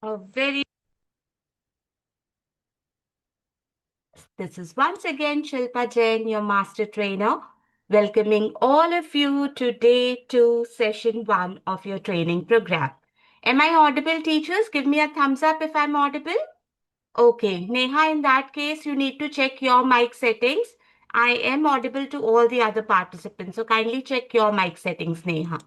A very This is once again Shilpa Jain, your master trainer, welcoming all of you to day 2, session 1 of your training program. Am I audible, teachers? Give me a thumbs up if I'm audible. Okay, Neha, in that case, you need to check your mic settings. I am audible to all the other participants, so kindly check your mic settings, Neha.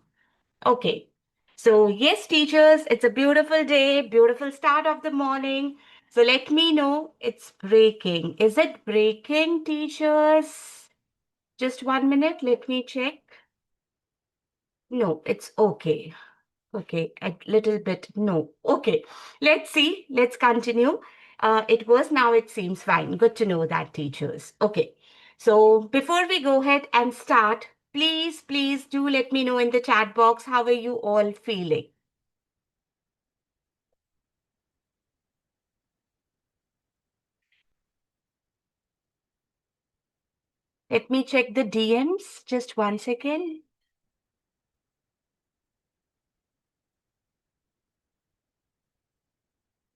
Okay. So, yes, teachers, it's a beautiful day, beautiful start of the morning. So, let me know it's breaking. Is it breaking, teachers? Just 1 minute, let me check. No, it's okay. Okay, a little bit. No. Okay. Let's see. Let's continue. It was, now it seems fine. Good to know that, teachers. Okay. So before we go ahead and start, please do let me know in the chat box, how are you all feeling? Let me check the DMs. Just 1 second.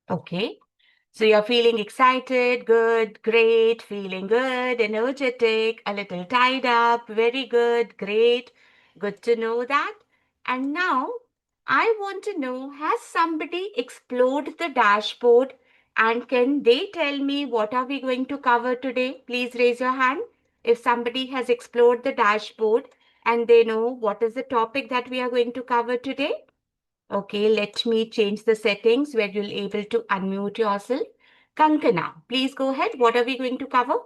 Okay. So you're feeling excited, good, great, feeling good, energetic, a little tied up, very good, great. Good to know that. And now I want to know, has somebody explored the dashboard and can they tell me what are we going to cover today? Please raise your hand if somebody has explored the dashboard and they know what is the topic that we are going to cover today. Okay, let me change the settings where you'll able to unmute yourself. Kankana, please go ahead. What are we going to cover?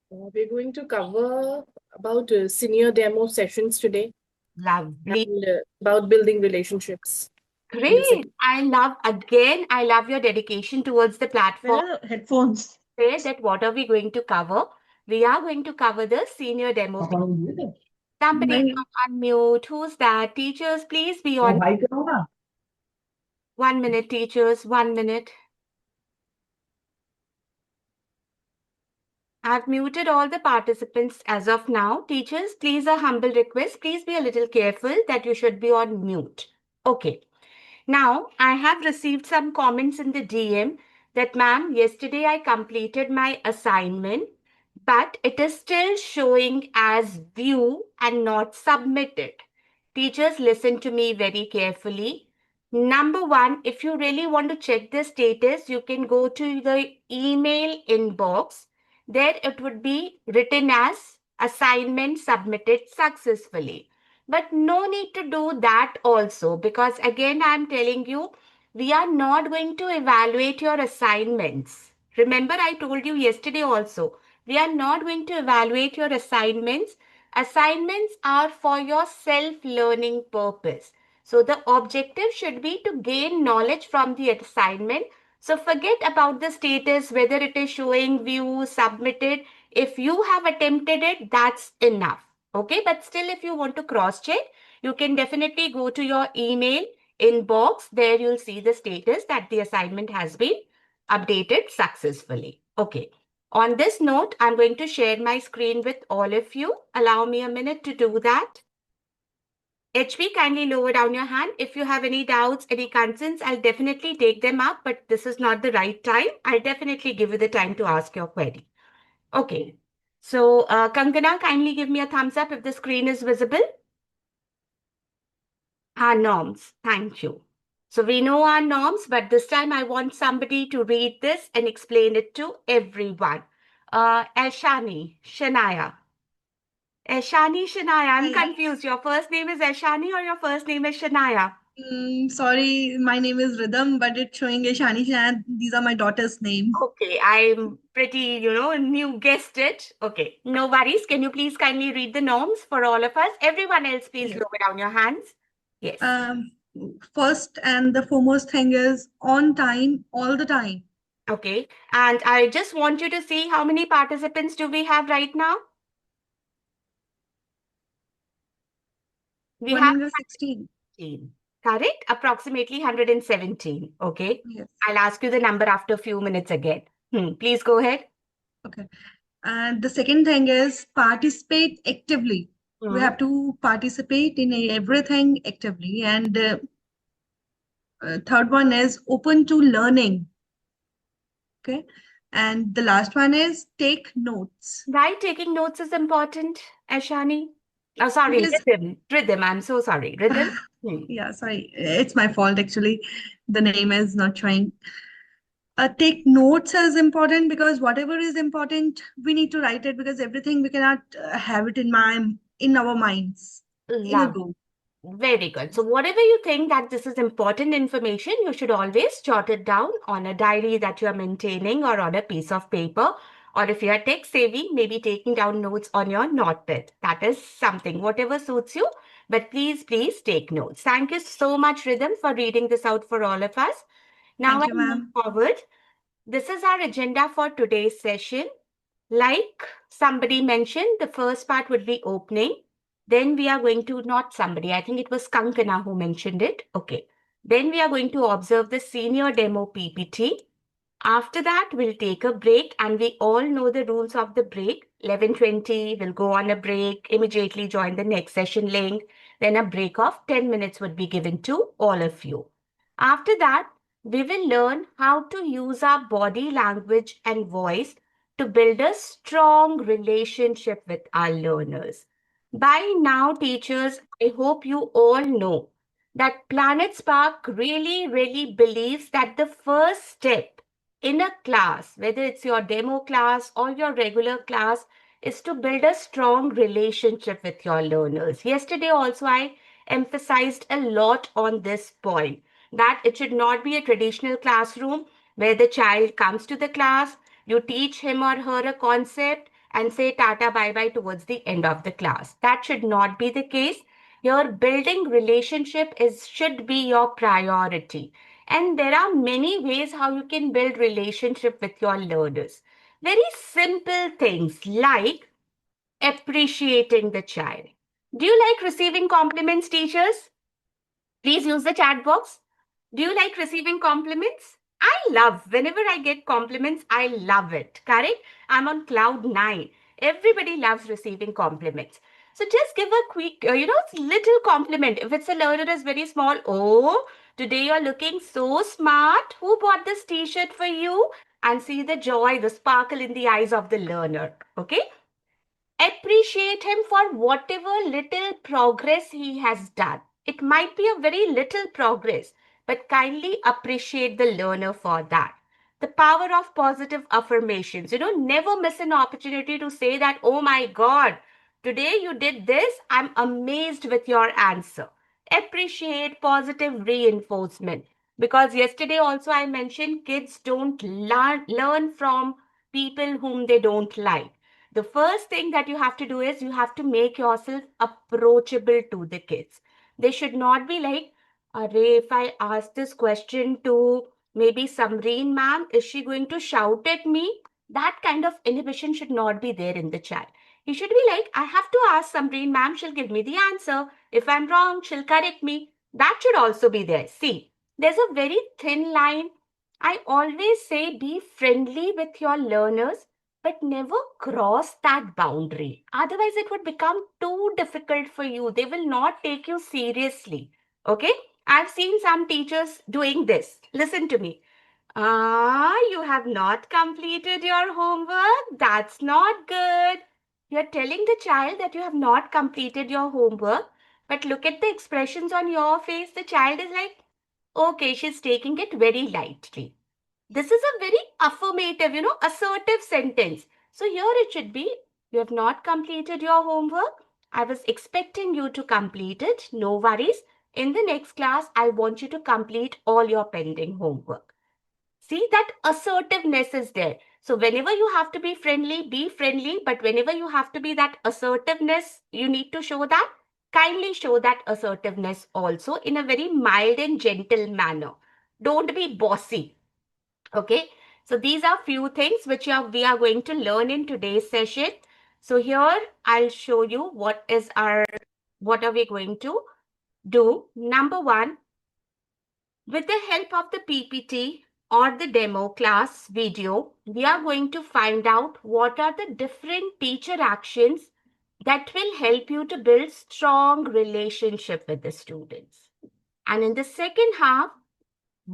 We're going to cover about senior demo sessions today Lovely. and about building relationships in the Great. city. I love your dedication towards the platform. Where are headphones? Say that what are we going to cover? We are going to cover the senior demo. Somebody नहीं can unmute. Who's that? Teachers, please be वो on. भाई करो ना 1 minute, teachers. 1 minute. I've muted all the participants as of now. Teachers, please, a humble request. Please be a little careful that you should be on mute. Okay. Now, I have received some comments in the DM that, ma'am, yesterday I completed my assignment, but it is still showing as view and not submitted. Teachers, listen to me very carefully. Number one, if you really want to check the status, you can go to the email inbox. There it would be written as assignment submitted successfully. But no need to do that also, because again, I'm telling you, we are not going to evaluate your assignments. Remember, I told you yesterday also, we are not going to evaluate your assignments. Assignments are for your self-learning purpose. So the objective should be to gain knowledge from the assignment. So forget about the status, whether it is showing view, submitted. If you have attempted it, that's enough. Okay, but still, if you want to cross check, you can definitely go to your email inbox. There you'll see the status that the assignment has been updated successfully. Okay. On this note, I'm going to share my screen with all of you. Allow me a minute to do that. HP, kindly lower down your hand. If you have any doubts, any concerns, I'll definitely take them up, but this is not the right time. I'll definitely give you the time to ask your query. Okay. So, Kankana, kindly give me a thumbs up if the screen is visible. Our norms. Thank you. So we know our norms, but this time I want somebody to read this and explain it to everyone. Eshani, Shania. Eshani, Shania, I'm confused. Your first name is Eshani or your first name is Shania? Sorry, my name is Rhythm, but it's showing Shani Shan. These are my daughter's name. Okay, I'm pretty, you guessed it. Okay, no worries. Can you please kindly read the norms for all of us? Everyone else, please Yes. lower down your hands. Yes. First and the foremost thing is on time, all the time. Okay, and I just want you to see how many participants do we have right now? We have 116. 117. Correct? Approximately 117. Okay. Yes. I'll ask you the number after a few minutes again. Please go ahead. Okay. And the second thing is participate actively. We Hmm. have to participate in everything actively. And Third one is open to learning. Okay. And the last one is take notes. Why taking notes is important, Ashani? Oh, sorry, Because rhythm. Rhythm. I'm so sorry. Rhythm. Hmm. yeah, sorry, it's my fault actually. The name is not showing. Take notes as important because whatever is important, we need to write it because everything we cannot have it in our minds in a Love. go. Very good. So whatever you think that this is important information, you should always jot it down on a diary that you are maintaining or on a piece of paper. Or if you are tech savvy, maybe taking down notes on your notepad. That is something, whatever suits you. But please, please take notes. Thank you so much, Rhythm, for reading this out for all of us. Now Thank I you, move ma'am. forward. This is our agenda for today's session. Like somebody mentioned, the first part would be opening. Then we are going to, not somebody, I think it was Kankana who mentioned it. Okay. Then we are going to observe the senior demo PPT. After that, we'll take a break and we all know the rules of the break. 11:20, we'll go on a break, immediately join the next session link. Then a break of 10 minutes would be given to all of you. After that, we will learn how to use our body language and voice to build a strong relationship with our learners. By now, teachers, I hope you all know that Planet Spark really, really believes that the first step in a class, whether it's your demo class or your regular class, is to build a strong relationship with your learners. Yesterday, also, I emphasized a lot on this point that it should not be a traditional classroom where the child comes to the class, you teach him or her a concept and say tata bye bye towards the end of the class. That should not be the case. Your building relationship should be your priority. And there are many ways how you can build relationship with your learners. Very simple things like appreciating the child. Do you like receiving compliments, teachers? Please use the chat box. Do you like receiving compliments? I love, whenever I get compliments, I love it. Correct? I'm on cloud nine. Everybody loves receiving compliments. So just give a quick, little compliment. If it's a learner is very small, oh, today you're looking so smart. Who bought this t-shirt for you? And see the joy, the sparkle in the eyes of the learner. Okay? Appreciate him for whatever little progress he has done. It might be a very little progress, but kindly appreciate the learner for that. The power of positive affirmations. Never miss an opportunity to say that, oh my God, today you did this. I'm amazed with your answer. Appreciate positive reinforcement. Because yesterday also I mentioned kids don't learn from people whom they don't like. The first thing that you have to do is you have to make yourself approachable to the kids. They should not be like, Array, if I ask this question to maybe Samreen ma'am, is she going to shout at me? That kind of inhibition should not be there in the child. He should be like, I have to ask Samreen ma'am, she'll give me the answer. If I'm wrong, she'll correct me. That should also be there. See, there's a very thin line. I always say be friendly with your learners but never cross that boundary. Otherwise, it would become too difficult for you. They will not take you seriously. Okay? I've seen some teachers doing this. Listen to me. You have not completed your homework. That's not good. You're telling the child that you have not completed your homework, but look at the expressions on your face. The child is like, okay, she's taking it very lightly. This is a very affirmative, assertive sentence. So here it should be, you have not completed your homework. I was expecting you to complete it. No worries. In the next class, I want you to complete all your pending homework. See, that assertiveness is there. So whenever you have to be friendly. But whenever you have to be that assertiveness, you need to show that. Kindly show that assertiveness also in a very mild and gentle manner. Don't be bossy. Okay, so these are few things which we are going to learn in today's session. So here I'll show you what are we going to do. Number one, with the help of the PPT or the demo class video, we are going to find out what are the different teacher actions that will help you to build strong relationship with the students. And in the second half,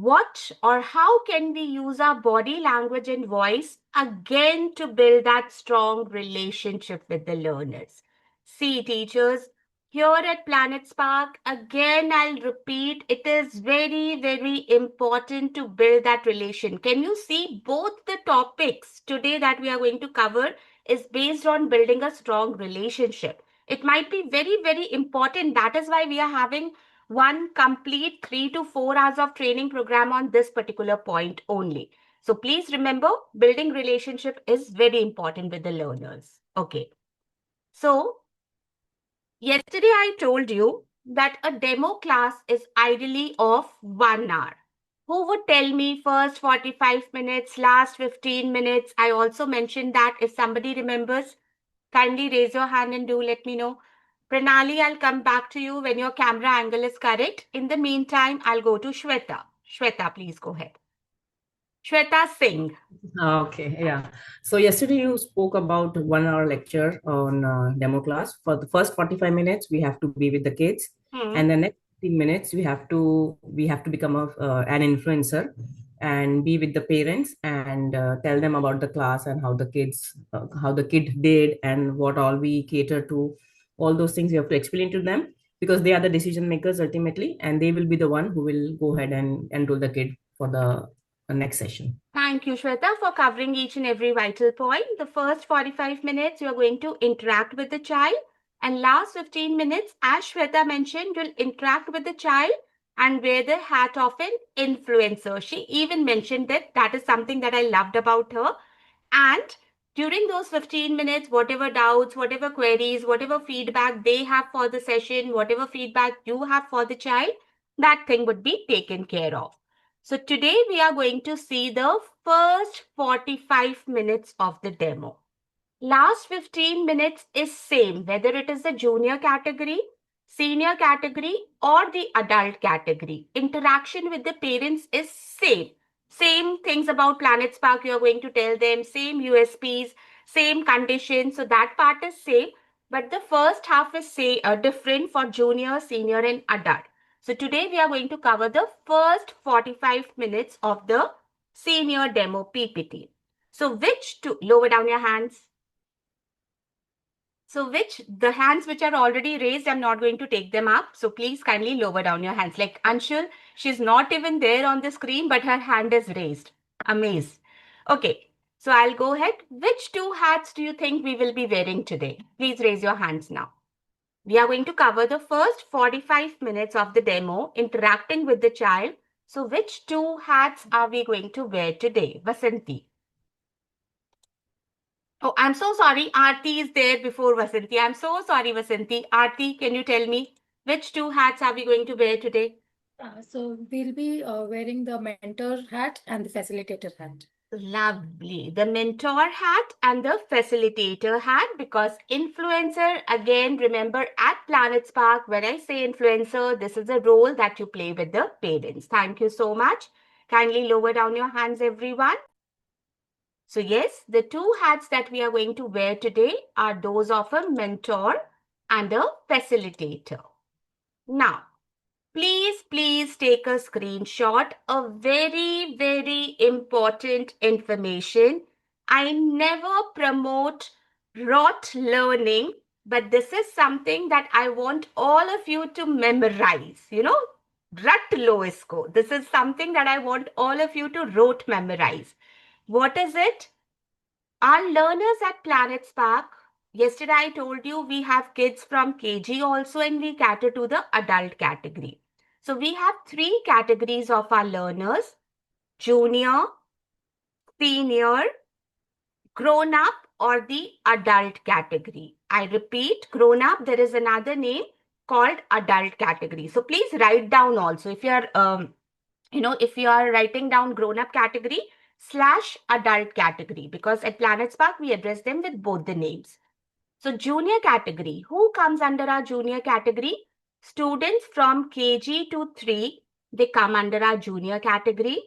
what or how can we use our body language and voice again to build that strong relationship with the learners? See, teachers, here at Planet Spark, again, I'll repeat, it is very, very important to build that relation. Can you see both the topics today that we are going to cover is based on building a strong relationship? It might be very, very important. That is why we are having one complete 3 to 4 hours of training program on this particular point only. So please remember, building relationship is very important with the learners. Okay. So yesterday I told you that a demo class is ideally of 1 hour. Who would tell me first 45 minutes, last 15 minutes? I also mentioned that if somebody remembers, kindly raise your hand and do let me know. Pranali, I'll come back to you when your camera angle is correct. In the meantime, I'll go to Shweta. Shweta, please go ahead. Shweta Singh. Okay, yeah. So yesterday you spoke about 1 hour lecture on demo class. For the first 45 minutes, we have to be with the kids, and the next 15 minutes we have to become an influencer and be with the parents and tell them about the class and how the kid did and what all we cater to. All those things you have to explain to them because they are the decision makers ultimately, and they will be the one who will go ahead and enroll the kid for the next session. Thank you, Shweta, for covering each and every vital point. The first 45 minutes, you're going to interact with the child. And last 15 minutes, as Shweta mentioned, you'll interact with the child and wear the hat of an influencer. She even mentioned that is something that I loved about her. And during those 15 minutes, whatever doubts, whatever queries, whatever feedback they have for the session, whatever feedback you have for the child, that thing would be taken care of. So today we are going to see the first 45 minutes of the demo. Last 15 minutes is same, whether it is the junior category, senior category, or the adult category. Interaction with the parents is same. Same things about Planet Spark you are going to tell them, same USPs, same conditions. So that part is same. But the first half is different for junior, senior, and adult. So today we are going to cover the first 45 minutes of the senior demo PPT. So which two, lower down your hands. So the hands which are already raised, I'm not going to take them up. So please kindly lower down your hands. Like Anshul, she's not even there on the screen, but her hand is raised. Amazed. Okay, so I'll go ahead. Which two hats do you think we will be wearing today? Please raise your hands now. We are going to cover the first 45 minutes of the demo, interacting with the child. So which two hats are we going to wear today? Vasanti. Oh, I'm so sorry. Aarti is there before Vasanti. I'm so sorry, Vasanti. Aarti, can you tell me which two hats are we going to wear today? So we'll be wearing the mentor hat and the facilitator hat. Lovely. The mentor hat and the facilitator hat, because influencer, again, remember at Planet Spark, when I say influencer, this is a role that you play with the parents. Thank you so much. Kindly lower down your hands, everyone. So yes, the two hats that we are going to wear today are those of a mentor and a facilitator. Now, please take a screenshot of very, very important information. I never promote rote learning, but this is something that I want all of you to memorize. Rut lo isko. This is something that I want all of you to rote memorize. What is it? Our learners at Planet Spark, yesterday I told you we have kids from KG also and we cater to the adult category. So we have 3 categories of our learners: junior, senior, grown up, or the adult category. I repeat, grown up, there is another name called adult category. So please write down also if you are if you are writing down grown up category / adult category, because at Planet Spark we address them with both the names. So junior category, who comes under our junior category? Students from KG to 3, they come under our junior category.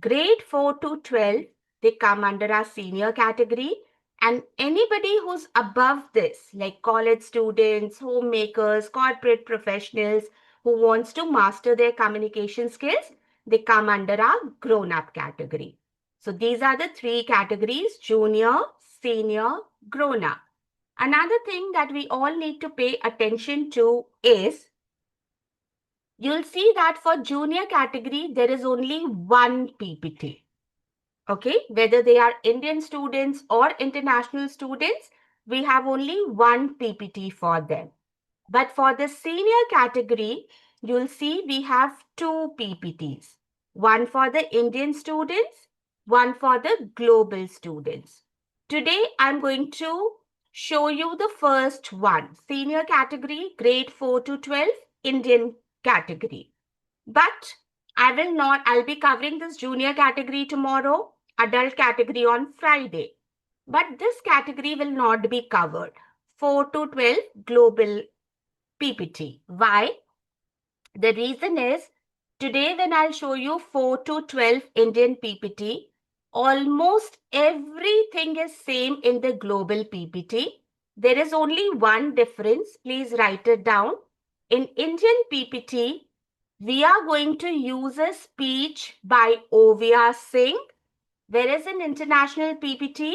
Grade 4 to 12, they come under our senior category. And anybody who's above this, like college students, homemakers, corporate professionals, who wants to master their communication skills, they come under our grown-up category. So these are the three categories: junior, senior, grown-up. Another thing that we all need to pay attention to is, you'll see that for junior category, there is only one PPT. Okay, whether they are Indian students or international students, we have only one PPT for them. But for the senior category, you'll see we have two PPTs. One for the Indian students, one for the global students. Today, I'm going to show you the first one, senior category, grade 4 to 12, Indian category. But I'll be covering this junior category tomorrow, adult category on Friday. But this category will not be covered. 4 to 12 global PPT. Why? The reason is, today when I'll show you 4 to 12 Indian PPT, almost everything is same in the global PPT. There is only one difference. Please write it down. In Indian PPT, we are going to use a speech by Ovia Singh, whereas in international PPT,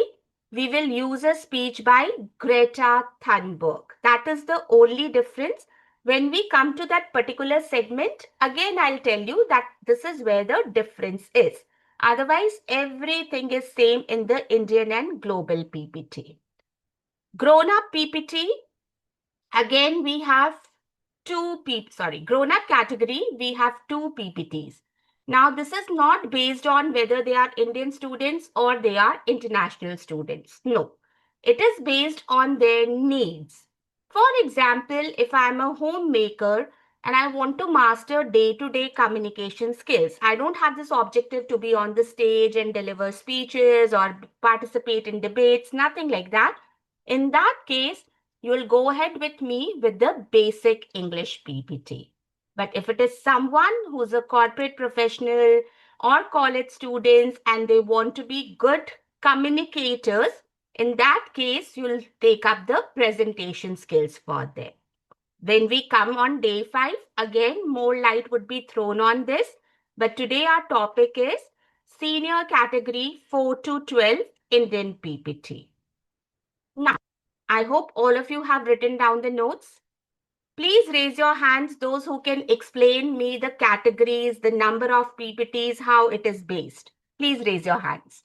we will use a speech by Greta Thunberg. That is the only difference. When we come to that particular segment, again, I'll tell you that this is where the difference is. Otherwise, everything is same in the Indian and global PPT. Grown-up PPT, again, we have grown-up category, we have two PPTs. Now, this is not based on whether they are Indian students or they are international students. No, it is based on their needs. For example, if I'm a homemaker and I want to master day-to-day communication skills, I don't have this objective to be on the stage and deliver speeches or participate in debates, nothing like that. In that case, you will go ahead with me with the basic English PPT. But if it is someone who's a corporate professional or college students and they want to be good communicators, in that case, you'll take up the presentation skills for them. When we come on day 5, again, more light would be thrown on this. But today our topic is senior category 4 to 12 Indian PPT. Now, I hope all of you have written down the notes. Please raise your hands, those who can explain me the categories, the number of PPTs, how it is based. Please raise your hands.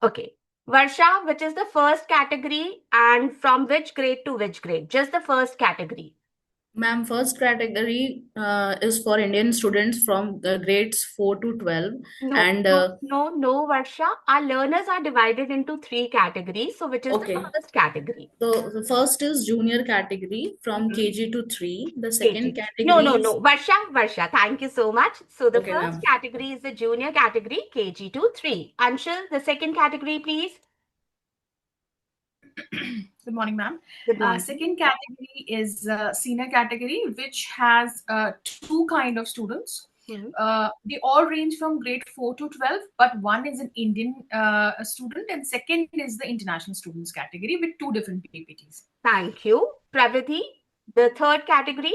Okay. Varsha, which is the first category and from which grade to which grade? Just the first category. Ma'am, first category is for Indian students from the grades 4 to 12. No, Varsha. Our learners are divided into 3 categories. So which is Okay. the first category? So the first is junior category from KG to 3. The second KG. category is No. Varsha, thank you so much. So the Okay, first ma'am. category is the junior category, KG to 3. Anshul, the second category, please. Good morning, ma'am. Good morning. Second category is senior category, which has two kind of students. They all range from grade 4 to 12, but one is an Indian student and second is the international students category with 2 different PPTs. Thank you. Pravati, the third category?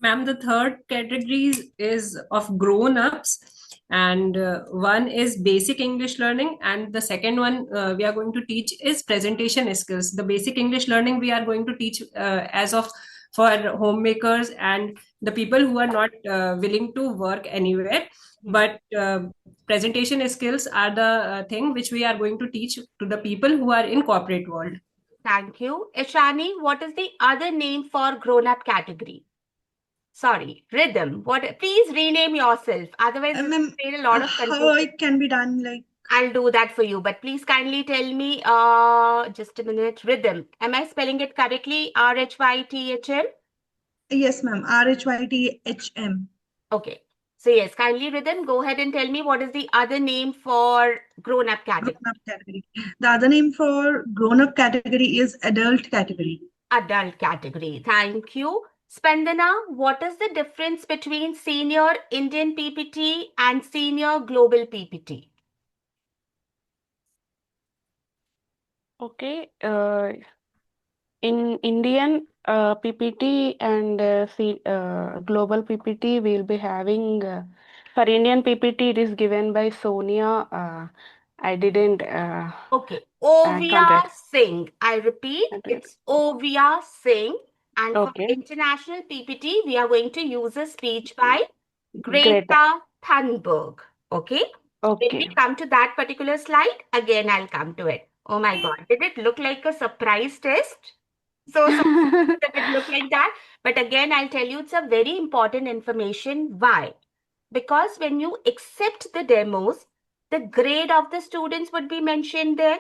Ma'am, the third category is of grown-ups, and one is basic English learning, and the second one we are going to teach is presentation skills. The basic English learning we are going to teach for homemakers and the people who are not willing to work anywhere. But presentation skills are the thing which we are going to teach to the people who are in corporate world. Thank you. Ishani, what is the other name for grown-up category? Sorry, rhythm. Please rename yourself. Otherwise, it will create a lot of confusion. How it can be done, like I'll do that for you, but please kindly tell me, just a minute, rhythm. Am I spelling it correctly? RHYTHM? yes, ma'am. RHYTHM. Okay. So yes, kindly rhythm, go ahead and tell me what is the other name for grown-up category. Grown-up category. The other name for grown-up category is adult category. Adult category. Thank you. Spandana, what is the difference between senior Indian PPT and senior global PPT? Okay, in Indian, PPT and global PPT we'll be having. For Indian PPT, it is given by Sonia. I didn't. Okay. Ovia Contact. Singh. I repeat, it's Ovia Singh. And for Okay. international PPT, we are going to use a speech by Greta. Greta Thunberg. Okay. When we Okay. come to that particular slide, again, I'll come to it. Oh my God. Did it look like a surprise test? So that it looked like that. But again, I'll tell you it's a very important information. Why? Because when you accept the demos, the grade of the students would be mentioned there.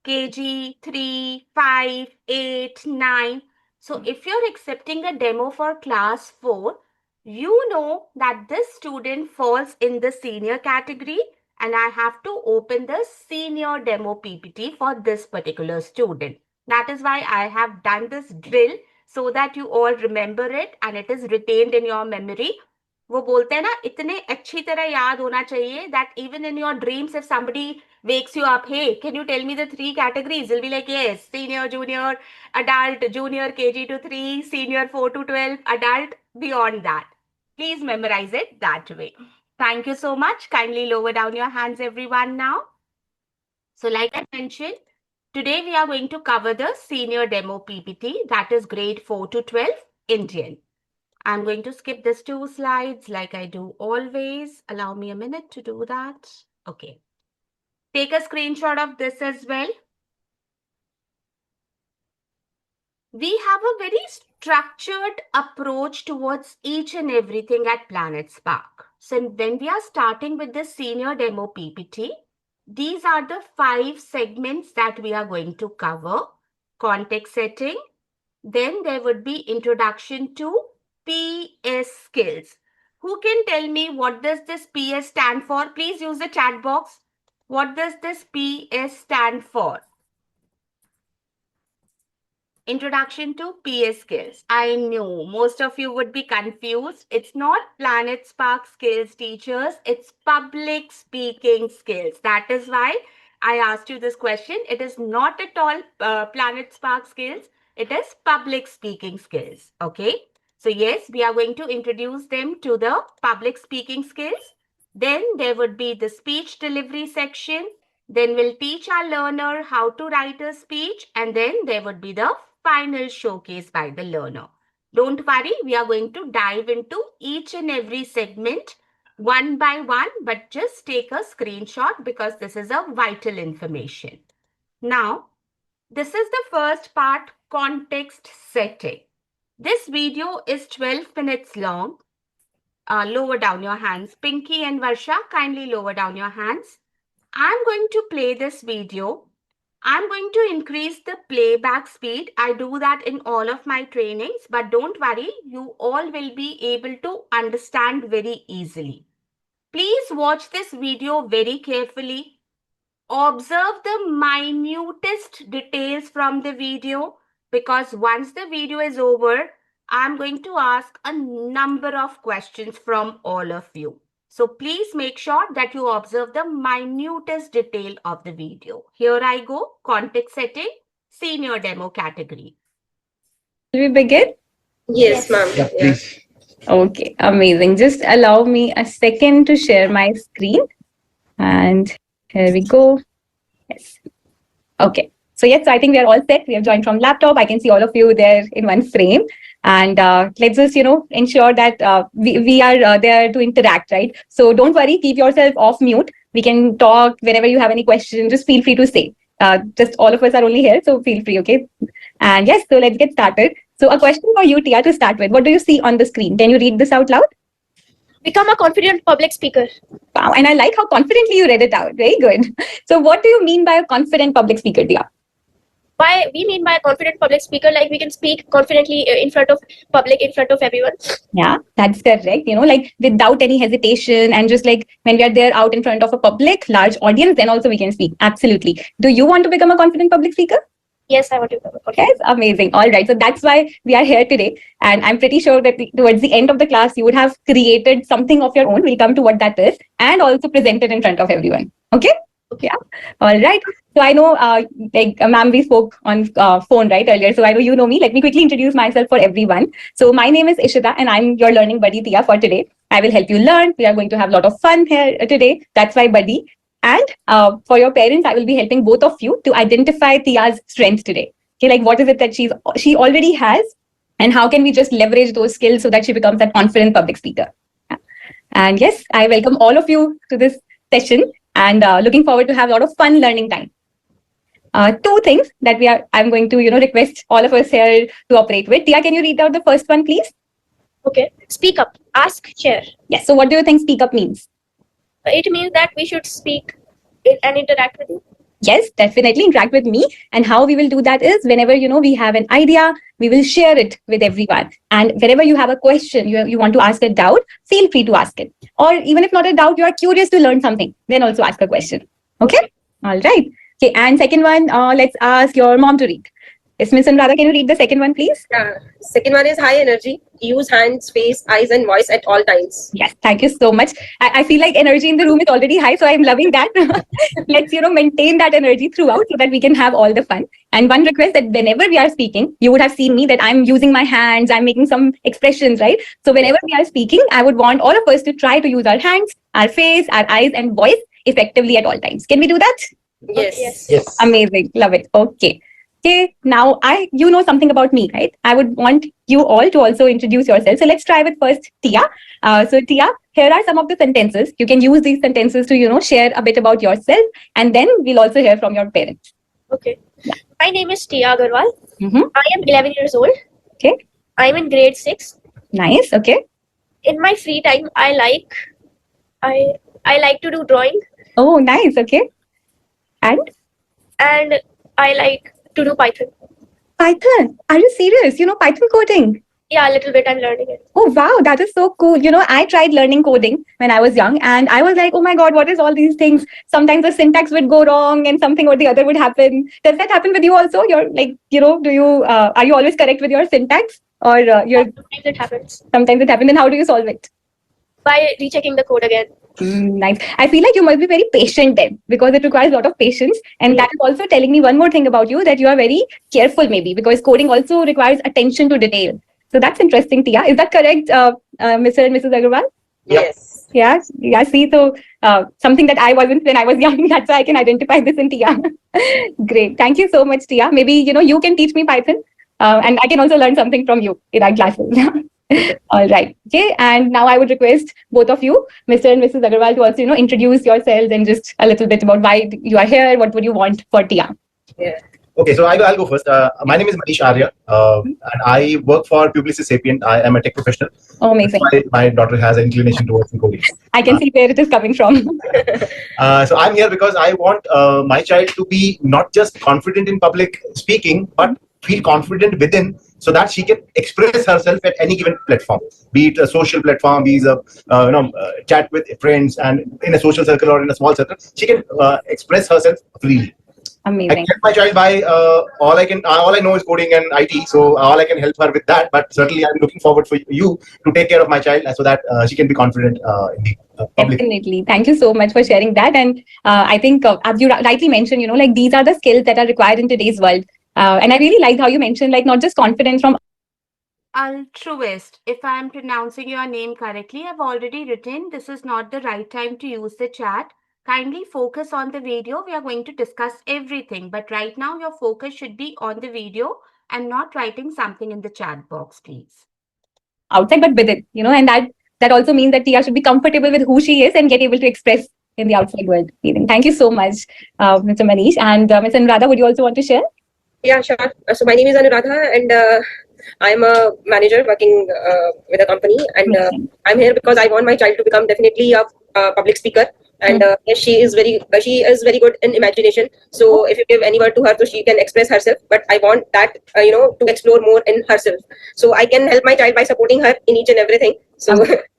KG, 3, 5, 8, 9. So if you're accepting a demo for class 4, you know that this student falls in the senior category and I have to open the senior demo PPT for this particular student. That is why I have done this drill so that you all remember it and it is retained in your memory. वो बोलते हैं ना इतने अच्छी तरह याद होना चाहिए that even in your dreams if somebody wakes you up, hey, can you tell me the 3 categories? You'll be like, yes, senior, junior, adult, junior, KG to 3, senior 4 to 12, adult, beyond that. Please memorize it that way. Thank you so much. Kindly lower down your hands, everyone, now. So like I mentioned, today we are going to cover the senior demo PPT, that is grade 4 to 12, Indian. I'm going to skip these 2 slides like I do always. Allow me a minute to do that. Okay. Take a screenshot of this as well. We have a very structured approach towards each and everything at Planet Spark. So when we are starting with the senior demo PPT, these are the 5 segments that we are going to cover. Context setting. Then there would be introduction to PS skills. Who can tell me what does this PS stand for? Please use the chat box. What does this PS stand for? Introduction to PS skills. I knew most of you would be confused. It's not Planet Spark skills, teachers. It's public speaking skills. That is why I asked you this question. It is not at all Planet Spark skills. It is public speaking skills. Okay. So yes, we are going to introduce them to the public speaking skills. Then there would be the speech delivery section. Then we'll teach our learner how to write a speech. And then there would be the final showcase by the learner. Don't worry, we are going to dive into each and every segment one by one, but just take a screenshot because this is a vital information. Now, this is the first part, context setting. This video is 12 minutes long. Lower down your hands. Pinky and Varsha, kindly lower down your hands. I'm going to play this video. I'm going to increase the playback speed. I do that in all of my trainings, but don't worry, you all will be able to understand very easily. Please watch this video very carefully. Observe the minutest details from the video because once the video is over, I'm going to ask a number of questions from all of you. So please make sure that you observe the minutest detail of the video. Here I go. Context setting, senior demo category. Will we begin? Yes, ma'am. Yeah, please. Okay, amazing. Just allow me a second to share my screen. And here we go. Yes. Okay. So yes, so I think we are all set. We have joined from laptop. I can see all of you there in one frame. And let's just, ensure that we are there to interact, right? So don't worry, keep yourself off mute. We can talk whenever you have any questions. Just feel free to say. Just all of us are only here, so feel free, okay? And yes, so let's get started. So a question for you, Tia, to start with. What do you see on the screen? Can you read this out loud? Become a confident public speaker. Wow, and I like how confidently you read it out. Very good. So what do you mean by a confident public speaker, Tia? Why we mean by a confident public speaker, like we can speak confidently in front of public, in front of everyone. Yeah, that's correct. Like without any hesitation and just like when we are there out in front of a public, large audience, then also we can speak. Absolutely. Do you want to become a confident public speaker? Yes, I want to become a confident. Yes, amazing. All right. So that's why we are here today. And I'm pretty sure that towards the end of the class, you would have created something of your own. We'll come to what that is and also present it in front of everyone. Okay? Yeah. All right. So I know, ma'am, we spoke on phone, right, earlier. So I know you know me. Let me quickly introduce myself for everyone. So my name is Ishita and I'm your learning buddy, Tia, for today. I will help you learn. We are going to have a lot of fun here today. That's my buddy. And for your parents, I will be helping both of you to identify Tia's strengths today. Okay, like what is it that she already has, and how can we just leverage those skills so that she becomes that confident public speaker? And yes, I welcome all of you to this session and looking forward to have a lot of fun learning time. Two things that I'm going to, request all of us here to operate with. Tia, can you read out the first one, please? Okay. Speak up. Ask, share. Yes. So what do you think speak up means? It means that we should speak and interact with you. Yes, definitely interact with me. And how we will do that is whenever, we have an idea, we will share it with everyone. And whenever you have a question, you want to ask a doubt, feel free to ask it. Or even if not a doubt, you are curious to learn something, then also ask a question. Okay? All right. Okay. And second one, let's ask your mom to read. Yes, Ms. Anuradha, can you read the second one, please? Yeah. Second one is high energy. Use hands, face, eyes, and voice at all times. Yes, thank you so much. I feel like energy in the room is already high, so I'm loving that. Let's, maintain that energy throughout so that we can have all the fun. And one request that whenever we are speaking, you would have seen me that I'm using my hands, I'm making some expressions, right? So whenever we are speaking, I would want all of us to try to use our hands, our face, our eyes, and voice effectively at all times. Can we do that? Yes. Yes. Amazing. Love it. Okay. Okay, now you know something about me, right? I would want you all to also introduce yourself. So let's try with first Tia. So Tia, here are some of the sentences. You can use these sentences to, share a bit about yourself, and then we'll also hear from your parents. Okay. Yeah. My name is Tia Agarwal. Mm-hmm. I am 11 years old. Okay. I'm in grade 6. Nice. Okay. In my free time, I like to do drawing. Oh, nice. Okay. And I like to do Python. Python? Are you serious? Python coding? Yeah, a little bit. I'm learning it. Oh, wow. That is so cool. I tried learning coding when I was young and I was like, oh my God, what is all these things? Sometimes the syntax would go wrong and something or the other would happen. Does that happen with you also? You're like, are you always correct with your syntax or Sometimes it happens. Sometimes it happens. Then how do you solve it? By rechecking the code again. Nice. I feel like you must be very patient then because it requires a lot of patience. And that is also telling me one more thing about you, that you are very careful maybe because coding also requires attention to detail. So that's interesting, Tia. Is that correct, Mr. and Mrs. Agarwal? Yes. Yeah. See, so something that I wasn't when I was young, that's why I can identify this in Tia. Great. Thank you so much, Tia. Maybe, you can teach me Python and I can also learn something from you in our classes. All right. Okay. And now I would request both of you, Mr. and Mrs. Agarwal, to also, introduce yourselves and just a little bit about why you are here. What would you want for Tia? Yeah. Okay, so I'll go first. My name is Manish Arya, and I work for Publicis Sapient. I am a tech professional. Oh, amazing. My daughter has an inclination towards coding. I can see where it is coming from. So I'm here because I want my child to be not just confident in public speaking, but feel confident within, so that she can express herself at any given platform, be it a social platform, be it a chat with friends, and in a social circle or in a small circle, she can express herself freely. Amazing. I help my child by all I know is coding and IT, so all I can help her with that. But certainly, I'm looking forward for you to take care of my child so that she can be confident in the public. Definitely. Thank you so much for sharing that. And I think, as you rightly mentioned, these are the skills that are required in today's world. And I really liked how you mentioned, not just confidence from. Altruist. If I am pronouncing your name correctly, I've already written this is not the right time to use the chat. Kindly focus on the video. We are going to discuss everything, but right now your focus should be on the video and not writing something in the chat box, please. Outside, but within, and that also means that Tia should be comfortable with who she is and get able to express in the outside world. Thank you so much, Mr. Manish. And Ms. Anuradha, would you also want to share? Yeah, sure. So my name is Anuradha and I'm a manager working with a company, and I'm here because I want my child to become definitely a public speaker. And she is very good in imagination. So if you give any word to her, so she can express herself. But I want that to explore more in herself. So I can help my child by supporting her in each and everything. So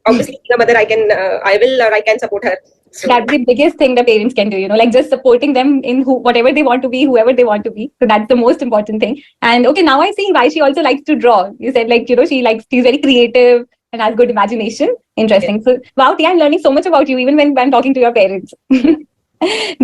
obviously, being a mother, I can support her. So that's the biggest thing the parents can do, just supporting them in whatever they want to be, whoever they want to be. So that's the most important thing. And okay, now I see why she also likes to draw. You said she's very creative and has good imagination. Interesting. So wow, Tia, I'm learning so much about you even when I'm talking to your parents.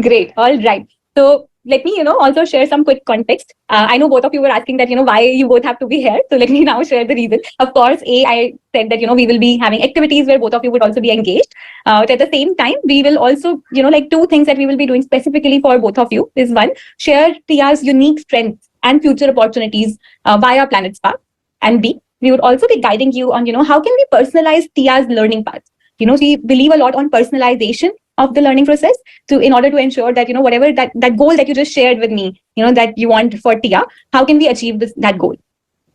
Great. All right. So let me, also share some quick context. I know both of you were asking that, why you both have to be here. So let me now share the reason. Of course, I said that, we will be having activities where both of you would also be engaged. But at the same time, we will also, like two things that we will be doing specifically for both of you is one, share Tia's unique strengths and future opportunities via Planet Spark. And B, we would also be guiding you on, how can we personalize Tia's learning path. We believe a lot on personalization of the learning process in order to ensure that, whatever that goal that you just shared with me, that you want for Tia, how can we achieve that goal?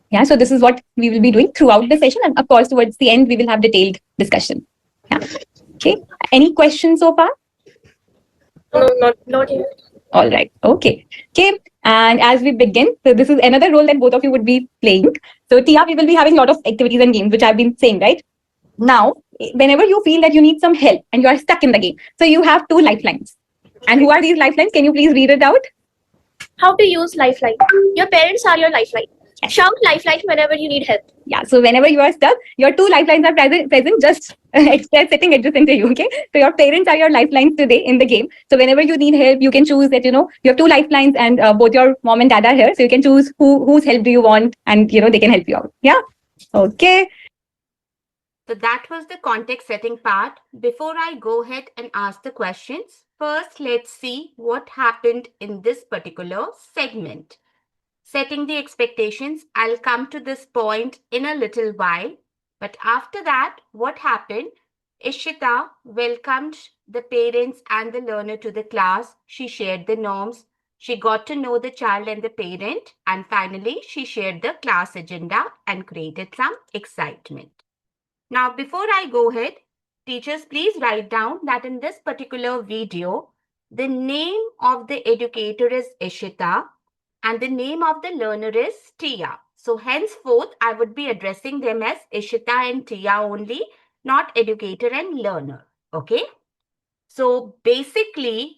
Yeah, so this is what we will be doing throughout the session. And of course, towards the end, we will have detailed discussion. Yeah. Okay. Any questions so far? No, not yet. All right. Okay. Okay. And as we begin, so this is another role that both of you would be playing. So Tia, we will be having a lot of activities and games, which I've been saying, right? Now, whenever you feel that you need some help and you are stuck in the game, so you have two lifelines. And who are these lifelines? Can you please read it out? How to use Lifeline. Your parents are your lifeline. Shout Lifeline whenever you need help. Yeah, so whenever you are stuck, your two lifelines are present just sitting adjacent to you, okay? So your parents are your lifelines today in the game. So whenever you need help, you can choose that, you have two lifelines and both your mom and dad are here. So you can choose whose help do you want and, they can help you out. Yeah? Okay. So that was the context setting part. Before I go ahead and ask the questions, first let's see what happened in this particular segment. Setting the expectations, I'll come to this point in a little while. But after that, what happened? Ishita welcomed the parents and the learner to the class. She shared the norms. She got to know the child and the parent. And finally, she shared the class agenda and created some excitement. Now, before I go ahead, teachers, please write down that in this particular video, the name of the educator is Ishita and the name of the learner is Tia. So henceforth, I would be addressing them as Ishita and Tia only, not educator and learner. Okay? So basically,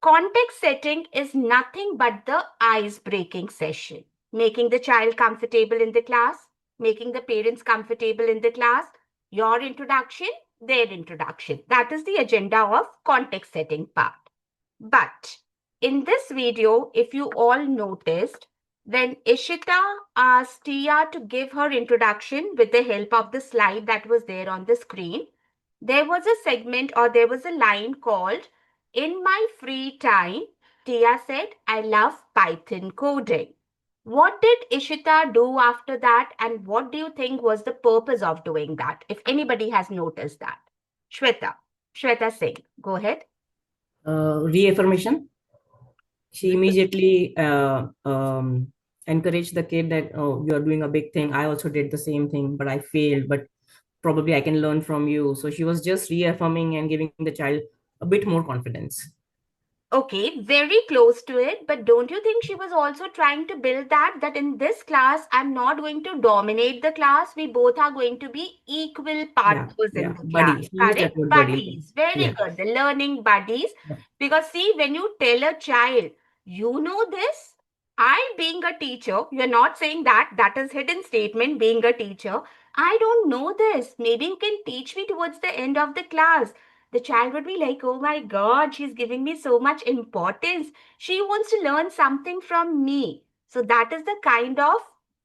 context setting is nothing but the ice-breaking session. Making the child comfortable in the class, making the parents comfortable in the class, your introduction, their introduction. That is the agenda of context setting part. But in this video, if you all noticed, when Ishita asked Tia to give her introduction with the help of the slide that was there on the screen, there was a segment or there was a line called, "In my free time," Tia said, "I love Python coding." What did Ishita do after that and what do you think was the purpose of doing that? If anybody has noticed that. Shweta Singh, go ahead. Reaffirmation. She immediately encouraged the kid that, oh, you are doing a big thing. I also did the same thing, but I failed, but probably I can learn from you. So she was just reaffirming and giving the child a bit more confidence. Okay, very close to it. But don't you think she was also trying to build that in this class, I'm not going to dominate the class. We both are going to be equal partners in the class. Correct? Buddies. Very good. The learning buddies. Because see, when you tell a child, you know this, I being a teacher, you're not saying that is hidden statement, being a teacher. I don't know this. Maybe you can teach me towards the end of the class. The child would be like, oh my God, she's giving me so much importance. She wants to learn something from me. So that is the kind of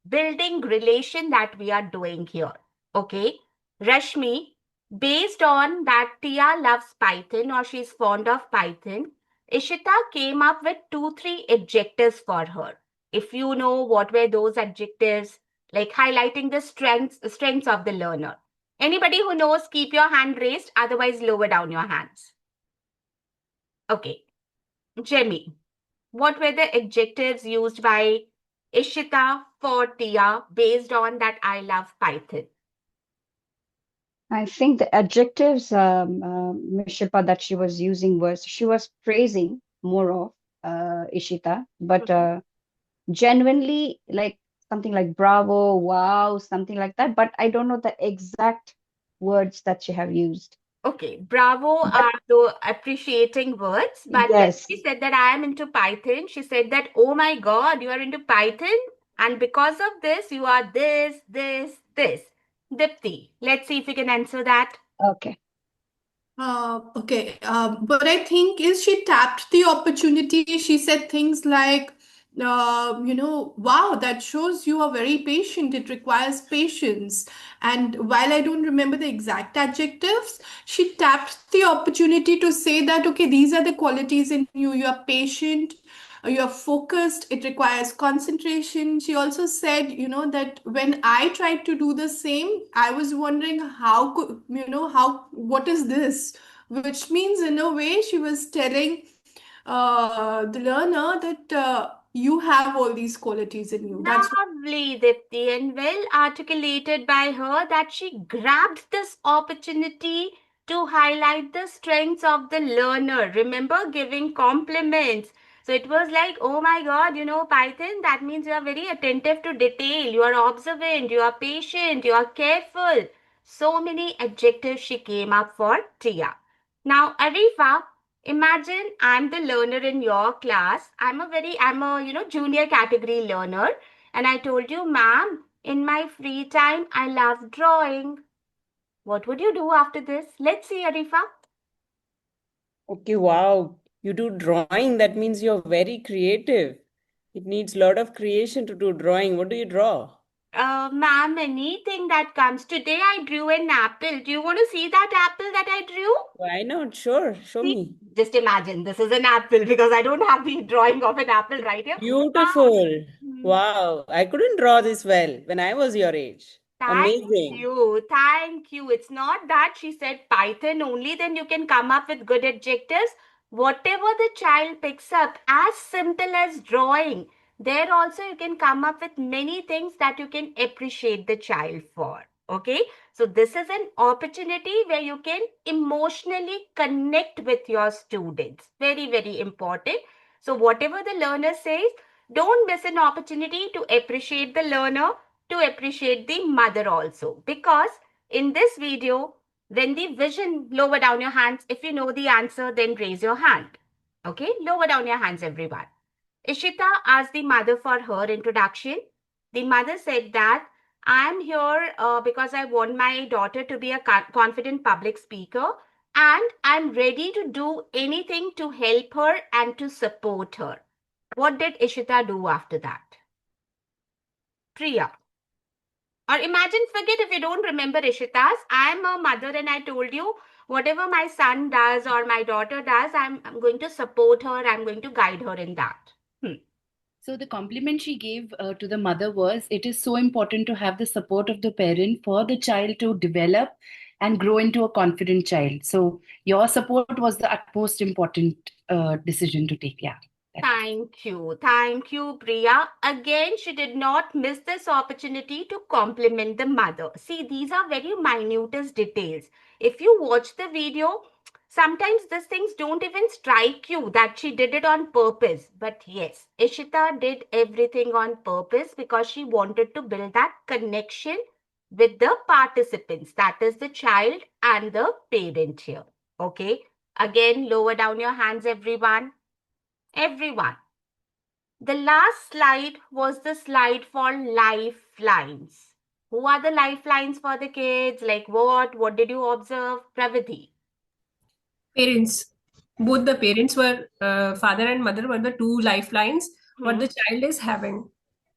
building relation that we are doing here. Okay. Rashmi, based on that Tia loves Python or she's fond of Python, Ishita came up with 2-3 adjectives for her. If you know what were those adjectives, like highlighting the strengths of the learner. Anybody who knows, keep your hand raised, otherwise lower down your hands. Okay. Jemmy, what were the adjectives used by Ishita for Tia based on that I love Python? I think the adjectives, Ms. Shilpa, that she was using was, she was praising more of Ishita, but genuinely like something like bravo, wow, something like that. But I don't know the exact words that she have used. Okay, bravo are the appreciating words. But when Yes. she said that I am into Python, she said that, oh my God, you are into Python. And because of this, you are this. Dipti, let's see if you can answer that. Okay. Okay, but I think is she tapped the opportunity. She said things like, wow, that shows you are very patient. It requires patience. And while I don't remember the exact adjectives, she tapped the opportunity to say that, okay, these are the qualities in you. You are patient, you are focused, it requires concentration. She also said, that when I tried to do the same, I was wondering how could, what is this? Which means, in a way, she was telling the learner that you have all these qualities in you. That's what Lovely, Dipti, and well articulated by her that she grabbed this opportunity to highlight the strengths of the learner. Remember, giving compliments. So it was like, oh my God, Python, that means you are very attentive to detail, you are observant, you are patient, you are careful. So many adjectives she came up for Tia. Now, Arifa, imagine I'm the learner in your class. I'm a junior category learner. And I told you, ma'am, in my free time, I love drawing. What would you do after this? Let's see, Arifa. Okay, wow. You do drawing. That means you're very creative. It needs a lot of creation to do drawing. What do you draw? Ma'am, anything that comes. Today I drew an apple. Do you want to see that apple that I drew? Why not? Sure. Show me. Just imagine this is an apple because I don't have the drawing of an apple right here. Beautiful. Wow. I couldn't draw this well when I was your age. Amazing. Thank you. It's not that she said Python only, then you can come up with good adjectives. Whatever the child picks up, as simple as drawing, there also you can come up with many things that you can appreciate the child for. Okay, so this is an opportunity where you can emotionally connect with your students. Very, very important. So whatever the learner says, don't miss an opportunity to appreciate the learner, to appreciate the mother also. Because in this video, when the vision, lower down your hands. If you know the answer, then raise your hand. Okay, lower down your hands, everyone. Ishita asked the mother for her introduction. The mother said that I'm here because I want my daughter to be a confident public speaker and I'm ready to do anything to help her and to support her. What did Ishita do after that? Priya. Or imagine, forget if you don't remember Ishita's. I'm a mother and I told you whatever my son does or my daughter does, I'm going to support her. I'm going to guide her in that. So the compliment she gave to the mother was, it is so important to have the support of the parent for the child to develop and grow into a confident child. So your support was the utmost important decision to take. Yeah. Thank you. Thank you, Priya. Again, she did not miss this opportunity to compliment the mother. See, these are very minutest details. If you watch the video, sometimes these things don't even strike you that she did it on purpose. But yes, Ishita did everything on purpose because she wanted to build that connection with the participants. That is the child and the parent here. Okay. Again, lower down your hands, everyone. Everyone. The last slide was the slide for lifelines. Who are the lifelines for the kids? Like what? What did you observe? Pravati. Parents. Both the parents were, father and mother were the two lifelines what the child is having.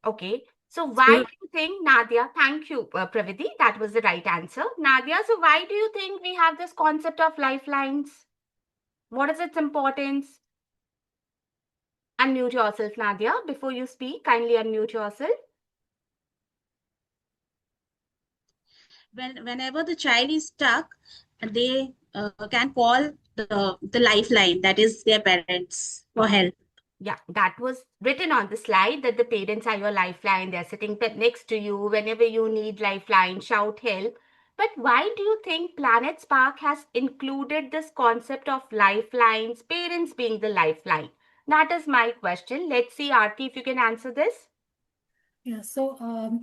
Okay. So why do you think, Nadia, thank you, Pravati, that was the right answer. Nadia, so why do you think we have this concept of lifelines? What is its importance? Unmute yourself, Nadia. Before you speak, kindly unmute yourself. Whenever the child is stuck, they can call the lifeline, that is their parents, for help. Yeah, that was written on the slide that the parents are your lifeline. They're sitting next to you. Whenever you need lifeline, shout help. But why do you think Planet Spark has included this concept of lifelines, parents being the lifeline? That is my question. Let's see, Aarti, if you can answer this. Yeah, so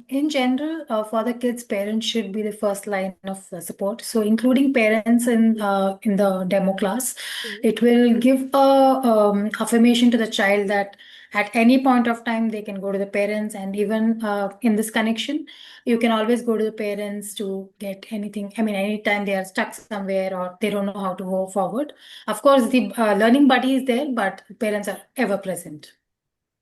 in general, for the kids, parents should be the first line of support. So including parents in the demo class, it will give a affirmation to the child that at any point of time, they can go to the parents, and even in this connection, you can always go to the parents to get anything. I mean, anytime they are stuck somewhere or they don't know how to go forward. Of course, the learning buddy is there, but parents are ever present.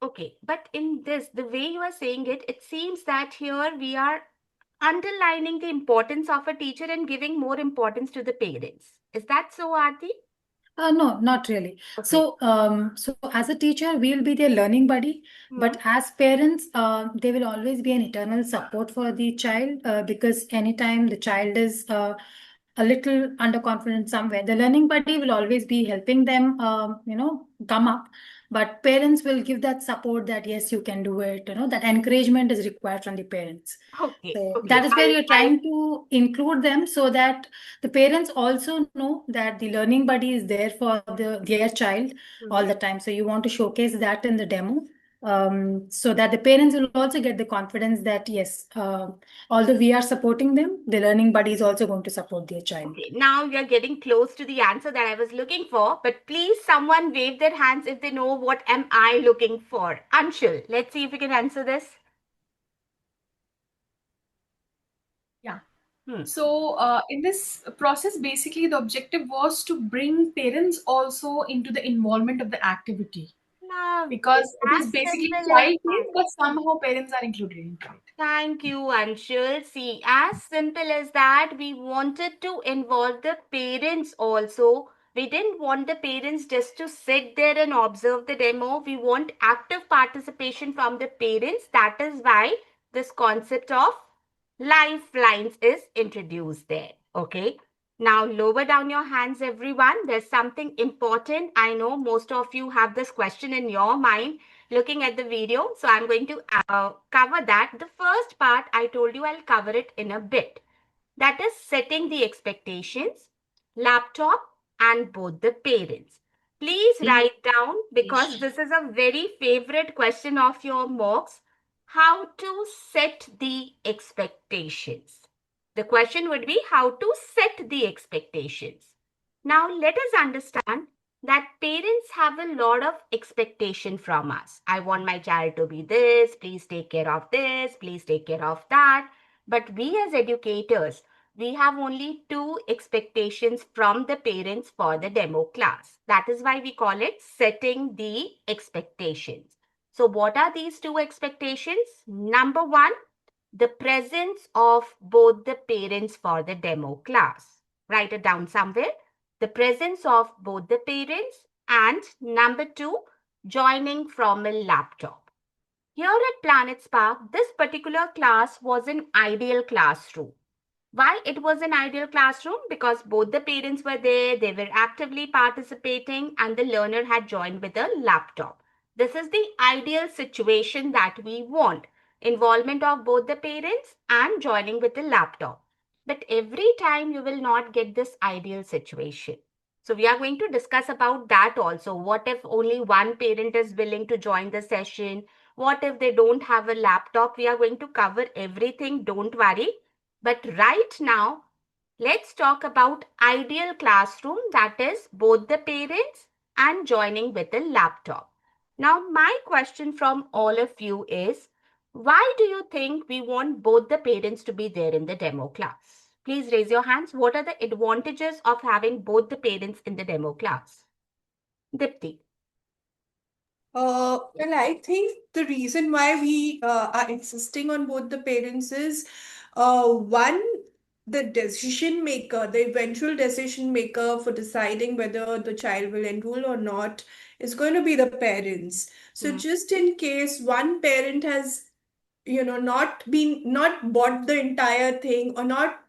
Okay, but in this, the way you are saying it, it seems that here we are underlining the importance of a teacher and giving more importance to the parents. Is that so, Aarti? No, not really. So, so as a teacher, we'll be their learning buddy, but as parents, they will always be an eternal support for the child, because anytime the child is a little underconfident somewhere, the learning buddy will always be helping them, come up. But parents will give that support that yes, you can do it. That encouragement is required from the parents. Okay, So okay. that is where you're trying to include them, so that the parents also know that the learning buddy is there for their child all the time. So you want to showcase that in the demo, so that the parents will also get the confidence that yes, although we are supporting them, the learning buddy is also going to support their child. Okay, now we are getting close to the answer that I was looking for, but please someone wave their hands if they know what am I looking for. Anshul, let's see if we can answer this. Yeah. So in this process, basically the objective was to bring parents also into the involvement of the activity. Because it is basically child-based, but somehow parents are included into it. Thank you, Anshul. See, as simple as that, we wanted to involve the parents also. We didn't want the parents just to sit there and observe the demo. We want active participation from the parents. That is why this concept of lifelines is introduced there. Okay. Now lower down your hands, everyone. There's something important. I know most of you have this question in your mind looking at the video. So I'm going to cover that. The first part, I told you I'll cover it in a bit. That is setting the expectations, laptop, and both the parents. Please write down, because this is a very favorite question of your mocks, how to set the expectations. The question would be how to set the expectations. Now let us understand that parents have a lot of expectation from us. I want my child to be this, please take care of this, please take care of that. But we as educators, we have only two expectations from the parents for the demo class. That is why we call it setting the expectations. So what are these two expectations? Number one, the presence of both the parents for the demo class. Write it down somewhere. The presence of both the parents, and number two, joining from a laptop. Here at Planet Spark, this particular class was an ideal classroom. Why it was an ideal classroom? Because both the parents were there, they were actively participating, and the learner had joined with a laptop. This is the ideal situation that we want. Involvement of both the parents and joining with the laptop. But every time you will not get this ideal situation. So we are going to discuss about that also. What if only one parent is willing to join the session? What if they don't have a laptop? We are going to cover everything, don't worry. But right now, let's talk about ideal classroom, that is both the parents and joining with a laptop. Now, my question from all of you is, why do you think we want both the parents to be there in the demo class? Please raise your hands. What are the advantages of having both the parents in the demo class? Dipti. Well, I think the reason why we are insisting on both the parents is one, the decision maker, the eventual decision maker for deciding whether the child will enroll or not is going to be the parents. So just in case one parent has, not bought the entire thing, or not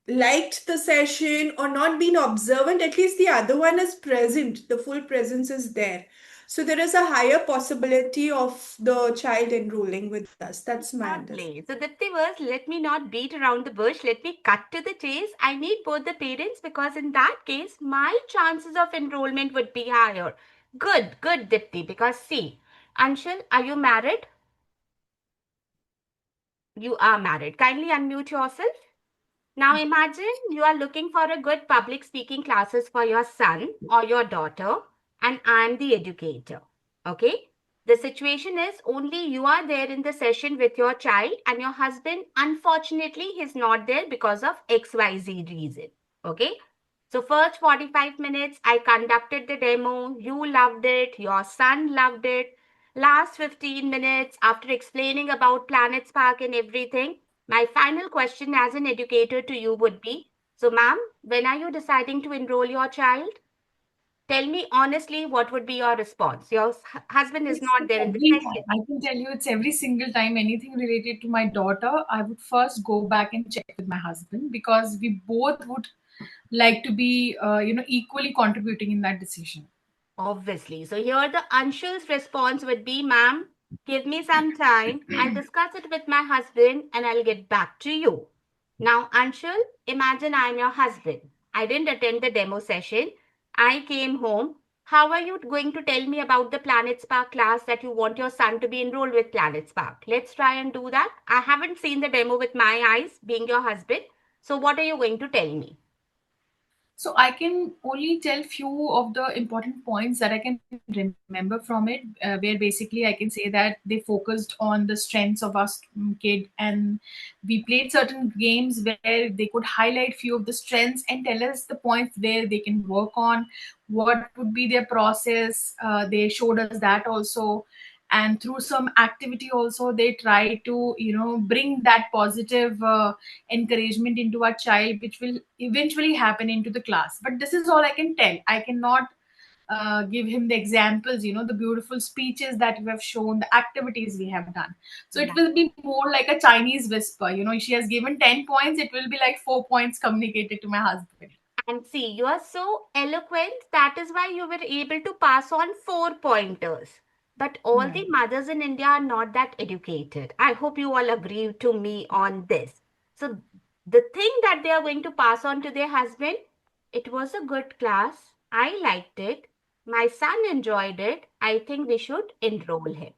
liked the session, or not been observant, at least the other one is present. The full presence is there. So there is a higher possibility of the child enrolling with us. That's my understanding. So Dipti was, let me not beat around the bush. Let me cut to the chase. I need both the parents, because in that case, my chances of enrollment would be higher. Good, Dipti. Because see, Anshul, are you married? You are married. Kindly unmute yourself. Now imagine you are looking for a good public speaking classes for your son or your daughter, and I am the educator. Okay. The situation is only you are there in the session with your child, and your husband, unfortunately, is not there because of XYZ reason. Okay. So first 45 minutes, I conducted the demo. You loved it. Your son loved it. Last 15 minutes, after explaining about Planet Spark and everything, my final question as an educator to you would be, so ma'am, when are you deciding to enroll your child? Tell me honestly, what would be your response? Your husband is It's not there in the every session. time. I can tell you it's every single time anything related to my daughter, I would first go back and check with my husband because we both would like to be, equally contributing in that decision. Obviously. So here the Anshul's response would be, ma'am, give me some time. I'll discuss it with my husband and I'll get back to you. Now, Anshul, imagine I'm your husband. I didn't attend the demo session. I came home. How are you going to tell me about the Planet Spark class that you want your son to be enrolled with Planet Spark? Let's try and do that. I haven't seen the demo with my eyes, being your husband. So what are you going to tell me? So I can only tell few of the important points that I can remember from it, where basically I can say that they focused on the strengths of our kid, and we played certain games where they could highlight few of the strengths and tell us the points where they can work on, what would be their process. They showed us that also, and through some activity also they try to bring that positive encouragement into our child, which will eventually happen into the class. But this is all I can tell. I cannot give him the examples, the beautiful speeches that we have shown, the activities we have done. So it will be more like a Chinese whisper. She has given 10 points, it will be like 4 points communicated to my husband. And see, you are so eloquent. That is why you were able to pass on 4 pointers. But all the mothers in India are not that educated. I hope you all agree to me on this. So the thing that they are going to pass on to their husband, it was a good class. I liked it. My son enjoyed it. I think we should enroll him.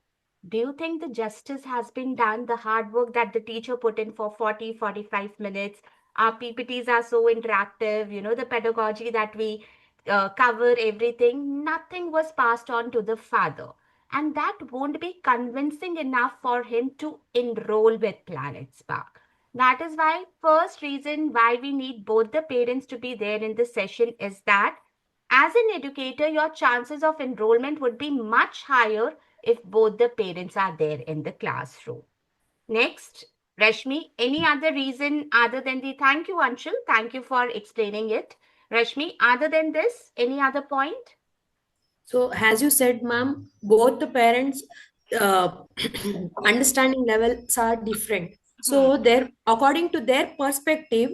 Do you think the justice has been done? The hard work that the teacher put in for 40, 45 minutes. Our PPTs are so interactive, the pedagogy that we cover everything, nothing was passed on to the father. And that won't be convincing enough for him to enroll with Planet Spark. That is why first reason why we need both the parents to be there in the session is that as an educator, your chances of enrollment would be much higher if both the parents are there in the classroom. Next, Rashmi, any other reason other than the thank you, Anshul? Thank you for explaining it. Rashmi, other than this, any other point? So, as you said, ma'am, both the parents' understanding levels are different. So, according to their perspective,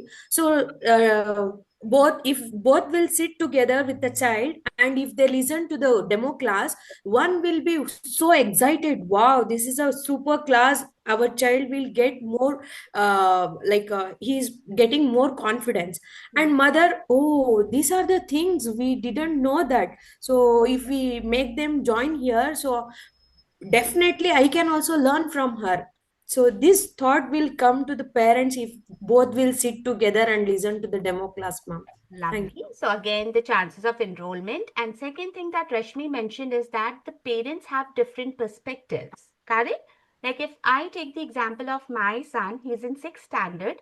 if both will sit together with the child, and if they listen to the demo class, one will be so excited. Wow, this is a super class. Our child will get more, he's getting more confidence. And mother, oh, these are the things we didn't know that. So if we make them join here, so definitely I can also learn from her. So this thought will come to the parents if both will sit together and listen to the demo class, ma'am. Lovely. So again, the chances of enrollment. And second thing that Rashmi mentioned is that the parents have different perspectives. Correct? Like if I take the example of my son, he's in 6th standard.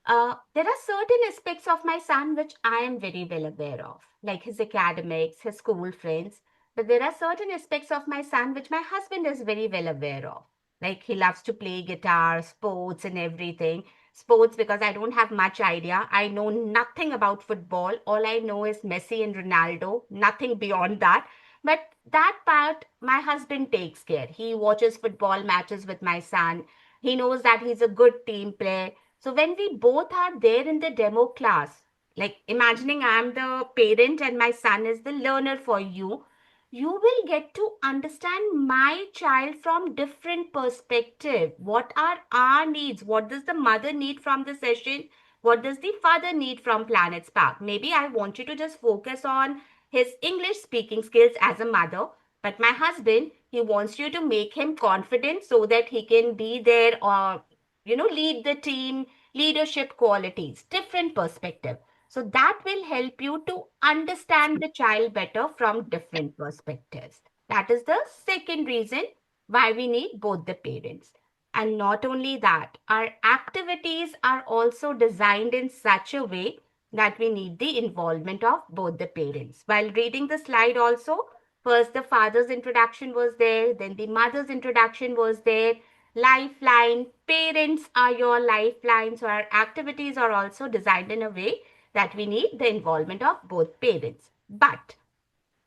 There are certain aspects of my son which I am very well aware of, like his academics, his school friends. But there are certain aspects of my son which my husband is very well aware of. Like he loves to play guitar, sports, and everything. Sports, because I don't have much idea. I know nothing about football. All I know is Messi and Ronaldo, nothing beyond that. But that part, my husband takes care. He watches football matches with my son. He knows that he's a good team player. So when we both are there in the demo class, like imagining I'm the parent and my son is the learner for you, you will get to understand my child from different perspective. What are our needs? What does the mother need from the session? What does the father need from Planet Spark? Maybe I want you to just focus on his English speaking skills as a mother. But my husband, he wants you to make him confident so that he can be there or, lead the team, leadership qualities, different perspective. So that will help you to understand the child better from different perspectives. That is the second reason why we need both the parents. And not only that, our activities are also designed in such a way that we need the involvement of both the parents. While reading the slide also, first the father's introduction was there, then the mother's introduction was there. Lifeline, parents are your lifeline. So our activities are also designed in a way that we need the involvement of both parents. But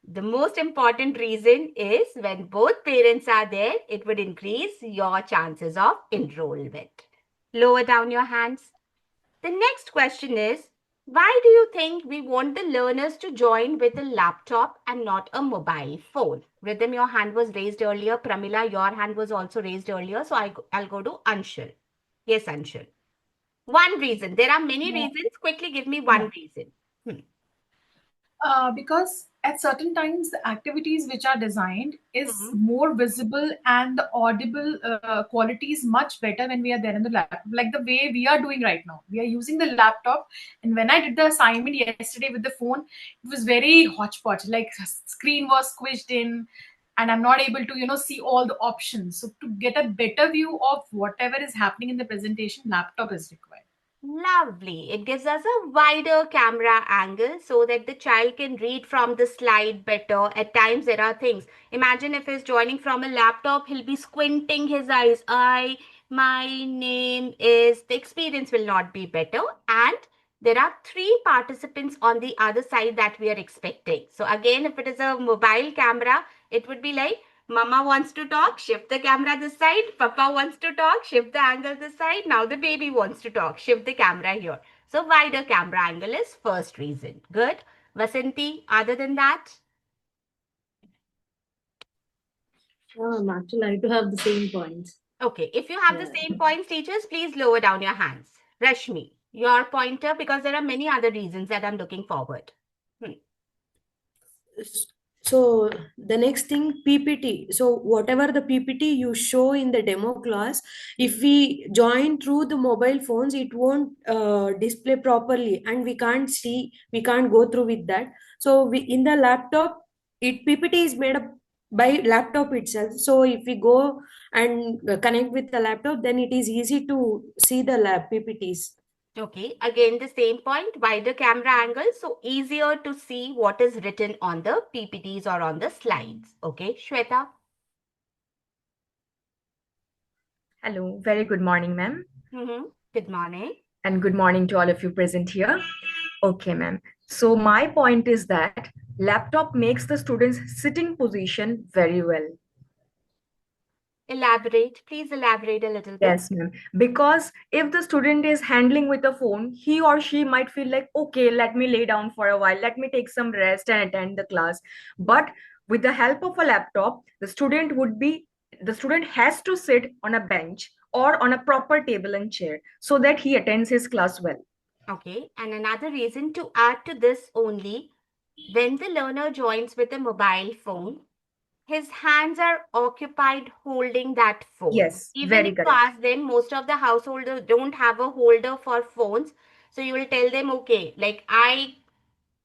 the most important reason is when both parents are there, it would increase your chances of enrollment. Lower down your hands. The next question is, why do you think we want the learners to join with a laptop and not a mobile phone? Rhythm, your hand was raised earlier. Pramila, your hand was also raised earlier. So I'll go to Anshul. Yes, Anshul. One reason. There are many reasons. Quickly give me one reason. Because at certain times the activities which are designed is more visible and the audible quality is much better when we are there in the laptop, like the way we are doing right now. We are using the laptop, and when I did the assignment yesterday with the phone, it was very hodgepodge, like screen was squished in and I'm not able to see all the options. So to get a better view of whatever is happening in the presentation, laptop is required. Lovely. It gives us a wider camera angle so that the child can read from the slide better. At times there are things. Imagine if he's joining from a laptop, he'll be squinting his eyes. My name is, the experience will not be better. And there are 3 participants on the other side that we are expecting. So again, if it is a mobile camera, it would be like, Mama wants to talk, shift the camera this side. Papa wants to talk, shift the angle this side. Now the baby wants to talk, shift the camera here. So wider camera angle is first reason. Good. Vasanti, other than that? I'm actually like to have the same points. Okay. If you have the same points, teachers, please lower down your hands. Rashmi, your pointer, because there are many other reasons that I'm looking forward. So the next thing, PPT. So whatever the PPT you show in the demo class, if we join through the mobile phones, it won't display properly, and we can't see, we can't go through with that. So we in the laptop, PPT is made up by laptop itself. So if we go and connect with the laptop, then it is easy to see the PPTs. Okay, again the same point, wider camera angle, so easier to see what is written on the PPTs or on the slides. Okay, Shweta. Hello, very good morning, ma'am. Good morning. And good morning to all of you present here. Okay, ma'am. So my point is that laptop makes the student's sitting position very well. Elaborate, please elaborate a little bit. Yes, ma'am. Because if the student is handling with a phone, he or she might feel like, okay, let me lay down for a while, let me take some rest and attend the class. But with the help of a laptop, the student has to sit on a bench or on a proper table and chair so that he attends his class well. Okay, and another reason to add to this only, when the learner joins with a mobile phone, his hands are occupied holding that phone. Yes, Even very if you correct. ask them, most of the householders don't have a holder for phones. So you will tell them, okay, like I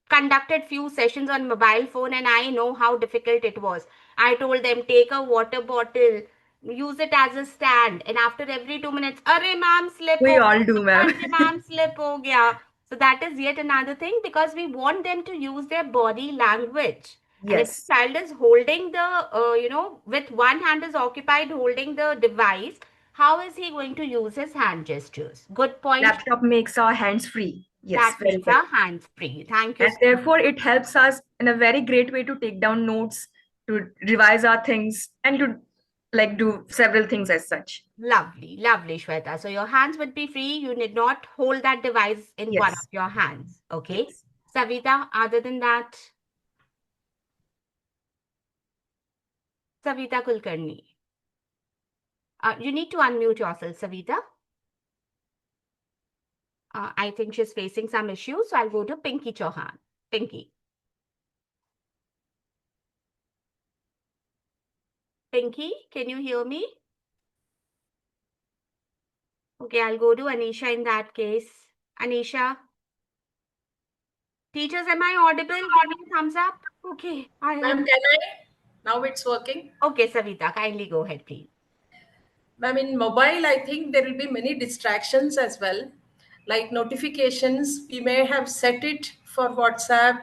conducted few sessions on mobile phone and I know how difficult it was. I told them, take a water bottle, use it as a stand, and after every 2 minutes, arey ma'am, slip We ho all gaya, do, ma'am. arey ma'am, slip ho gaya. So that is yet another thing, because we want them to use their body language. And if the Yes. child is holding the, with one hand is occupied holding the device, how is he going to use his hand gestures? Good point. Laptop makes our hands free. Yes, That very makes our correct. hands free. Thank you. And therefore, it helps us in a very great way to take down notes, to revise our things, and to do several things as such. Lovely, lovely, Shweta. So your hands would be free. You need not hold that device in one Yes. of your hands. Okay. Savita, other than that? Savita Kulkarni. You need to unmute yourself, Savita. I think she's facing some issues, so I'll go to Pinky Chauhan. Pinky. Pinky, can you hear me? Okay, I'll go to Anisha in that case. Anisha. Teachers, am I audible? Give me a thumbs up. Okay. Ma'am, can I? Now it's working. Okay, Savita, kindly go ahead, please. Ma'am, in mobile, I think there will be many distractions as well, like notifications. We may have set it for WhatsApp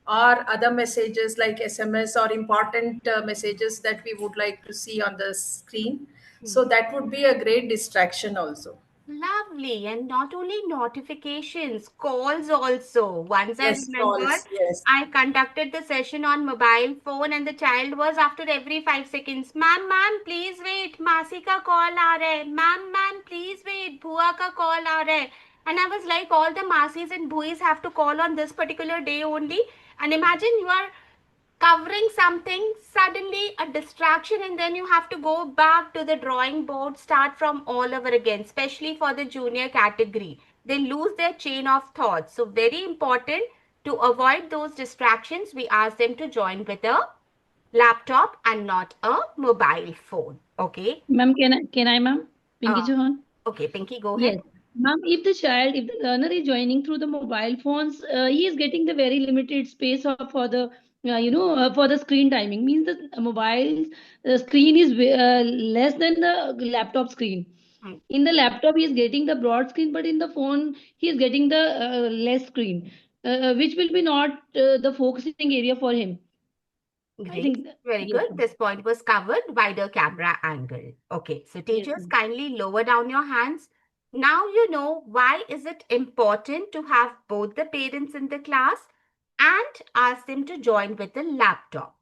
or other messages like SMS or important messages that we would like to see on the screen. So that would be a great distraction also. Lovely. And not only notifications, calls also. Once I Yes, remembered, calls. Yes. I conducted the session on mobile phone and the child was after every 5 seconds, ma'am, please wait, Masi ka call aa raha hai. Ma'am, please wait, Bhua ka call aa raha hai. And I was like, all the Masis and Bhuis have to call on this particular day only. And imagine you are covering something, suddenly a distraction, and then you have to go back to the drawing board, start from all over again, especially for the junior category. They lose their chain of thoughts. So very important to avoid those distractions. We ask them to join with a laptop and not a mobile phone. Okay. Ma'am, can I, ma'am? Pinky Chauhan. Okay, Pinky, go ahead. Yes. Ma'am, if the learner is joining through the mobile phones, he is getting the very limited space for the for the screen timing. Means the mobile screen is less than the laptop screen. In the laptop, he is getting the broad screen, but in the phone, he is getting the less screen, which will be not the focusing area for him. I think Very yes, good. ma'am. This point was covered. Wider camera angle. Okay. So teachers, ma'am. kindly lower down your hands. Now you know why is it important to have both the parents in the class and ask them to join with the laptop.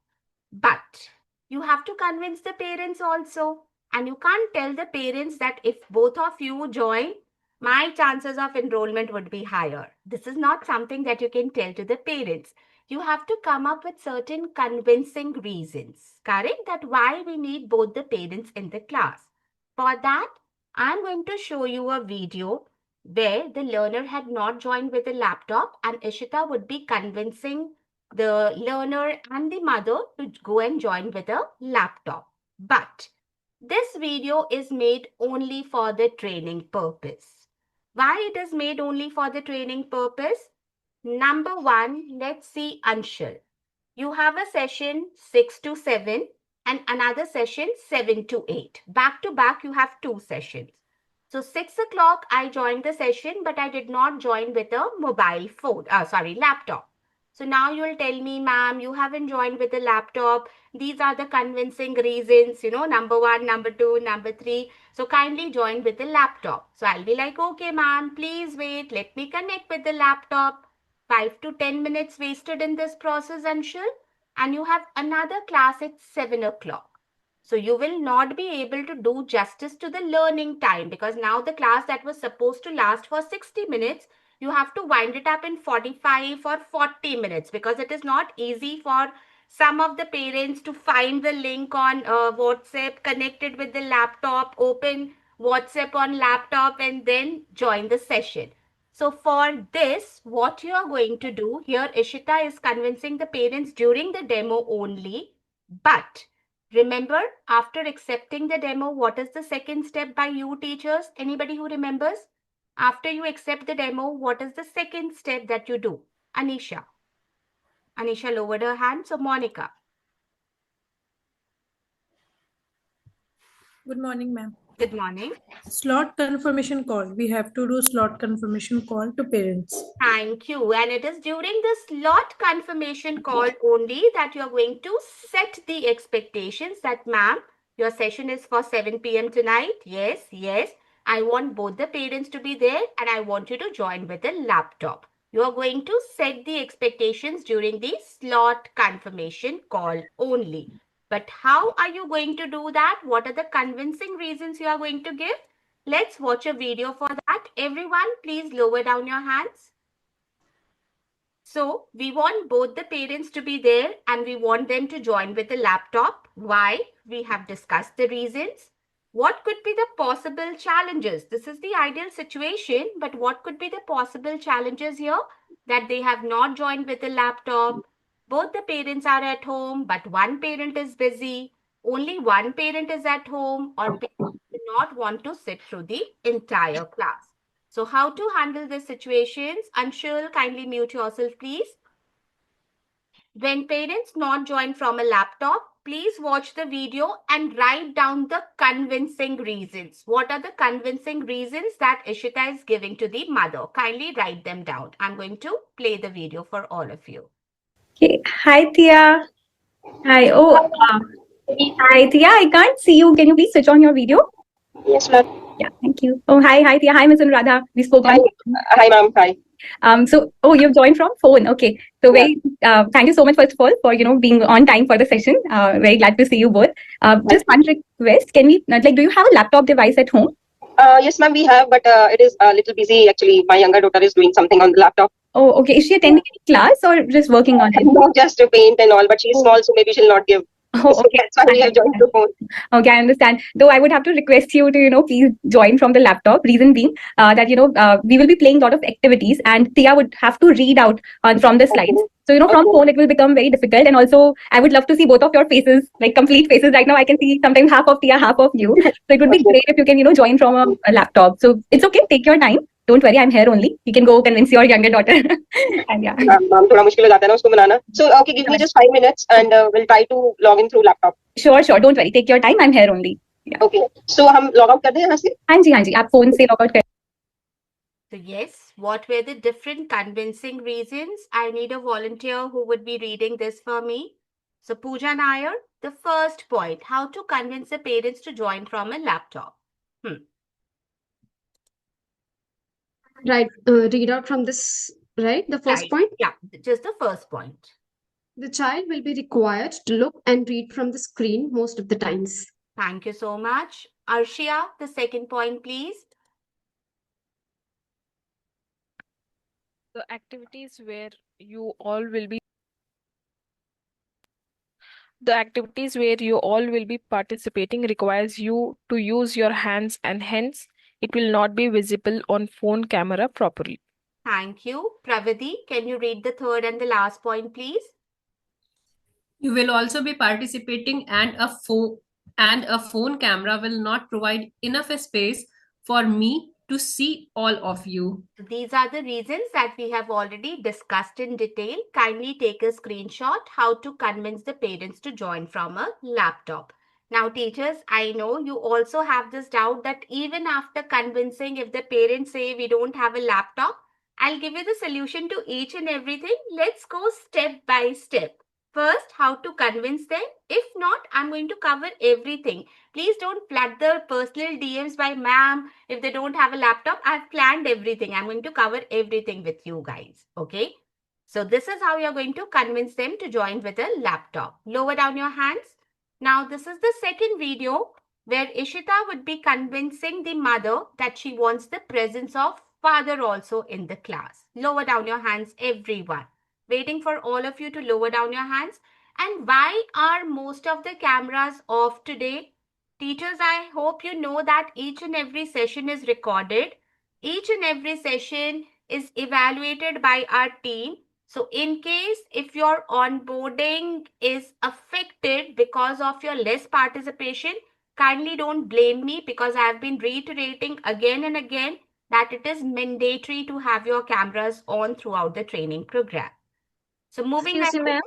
But you have to convince the parents also. And you can't tell the parents that if both of you join, my chances of enrollment would be higher. This is not something that you can tell to the parents. You have to come up with certain convincing reasons, correct? That why we need both the parents in the class. For that, I'm going to show you a video where the learner had not joined with a laptop and Ishita would be convincing the learner and the mother to go and join with a laptop. But this video is made only for the training purpose. Why it is made only for the training purpose? Number one, let's see Anshul. You have a session 6 to 7 and another session 7 to 8. Back to back, you have 2 sessions. So 6 o'clock, I joined the session, but I did not join with a mobile phone, laptop. So now you'll tell me, ma'am, you haven't joined with a laptop. These are the convincing reasons, number 1, number 2, number 3. So kindly join with the laptop. So I'll be like, okay, ma'am, please wait. Let me connect with the laptop. 5 to 10 minutes wasted in this process, Anshul. And you have another class at 7 o'clock. So you will not be able to do justice to the learning time because now the class that was supposed to last for 60 minutes, you have to wind it up in 45 or 40 minutes because it is not easy for some of the parents to find the link on WhatsApp, connected with the laptop, open WhatsApp on laptop and then join the session. So for this, what you are going to do here, Ishita is convincing the parents during the demo only, but remember, after accepting the demo, what is the second step by you teachers? Anybody who remembers? After you accept the demo, what is the second step that you do? Anisha. Anisha lowered her hand. So Monica. Good morning, ma'am. Good morning. Slot confirmation call. We have to do slot confirmation call to parents. Thank you. And it is during the slot confirmation call only that you are going to set the expectations that, ma'am, your session is for 7 p.m. tonight. Yes, yes. I want both the parents to be there and I want you to join with a laptop. You are going to set the expectations during the slot confirmation call only. But how are you going to do that? What are the convincing reasons you are going to give? Let's watch a video for that. Everyone, please lower down your hands. So we want both the parents to be there and we want them to join with a laptop. Why? We have discussed the reasons. What could be the possible challenges? This is the ideal situation, but what could be the possible challenges here? That they have not joined with a laptop. Both the parents are at home, but one parent is busy. Only one parent is at home, or parents do not want to sit through the entire class. So how to handle these situations? Anshul, kindly mute yourself, please. When parents not join from a laptop, please watch the video and write down the convincing reasons. What are the convincing reasons that Ishita is giving to the mother? Kindly write them down. I'm going to play the video for all of you. Okay. Hi, Tia. Hi. Oh, hi, Tia. I can't see you. Can you please switch on your video? Yes, ma'am. Yeah, thank you. Oh, hi, Tia. Hi, Ms. Anuradha. We spoke. Hi, ma'am. Hi. You've joined from phone. Okay. So thank you so much, first of all, for, being on time for the session. Very glad to see you both. Just one request. Can we, do you have a laptop device at home? Yes, ma'am, we have, but it is a little busy. Actually, my younger daughter is doing something on the laptop. Oh, okay. Is she attending any class or just working on it? Not just to paint and all, but she's small, so maybe she'll not give. Oh, okay. That's why we have joined the phone. Okay, I understand. Though I would have to request you to, please join from the laptop. Reason being that, we will be playing a lot of activities and Tia would have to read out from the slides. So, from phone, it will become very difficult. And also, I would love to see both of your faces, like complete faces. Right now, I can see sometimes half of Tia, half of you. So it would be great if you can, join from a laptop. So it's okay. Take your time. Don't worry, I'm here only. You can go convince your younger daughter. And yeah. Ma'am, थोड़ा मुश्किल हो जाता है ना उसको बनाना. So, okay, give me just 5 minutes and we'll try to log in through laptop. Sure. Don't worry. Take your time. I'm here only. Yeah. Okay. So, हम log out कर दें यहाँ से? हाँ जी. आप phone से log out कर. So yes, what were the different convincing reasons? I need a volunteer who would be reading this for me. So Pooja Nair, the first point, how to convince the parents to join from a laptop. Right, read out from this, right? The first point? Yeah, just the first point. The child will be required to look and read from the screen most of the times. Thank you so much. Arshia, the second point, please. The activities where you all will be participating requires you to use your hands and hence it will not be visible on phone camera properly. Thank you. Pravati, can you read the third and the last point, please? You will also be participating and a phone camera will not provide enough space for me to see all of you. These are the reasons that we have already discussed in detail. Kindly take a screenshot how to convince the parents to join from a laptop. Now, teachers, I know you also have this doubt that even after convincing, if the parents say we don't have a laptop, I'll give you the solution to each and everything. Let's go step by step. First, how to convince them. If not, I'm going to cover everything. Please don't flood the personal DMs by ma'am if they don't have a laptop. I've planned everything. I'm going to cover everything with you guys. Okay. So this is how you're going to convince them to join with a laptop. Lower down your hands. Now, this is the second video where Ishita would be convincing the mother that she wants the presence of father also in the class. Lower down your hands, everyone. Waiting for all of you to lower down your hands. And why are most of the cameras off today? Teachers, I hope you know that each and every session is recorded. Each and every session is evaluated by our team. So in case if your onboarding is affected because of your less participation, kindly don't blame me because I have been reiterating again and again that it is mandatory to have your cameras on throughout the training program. So moving Excuse me, ahead.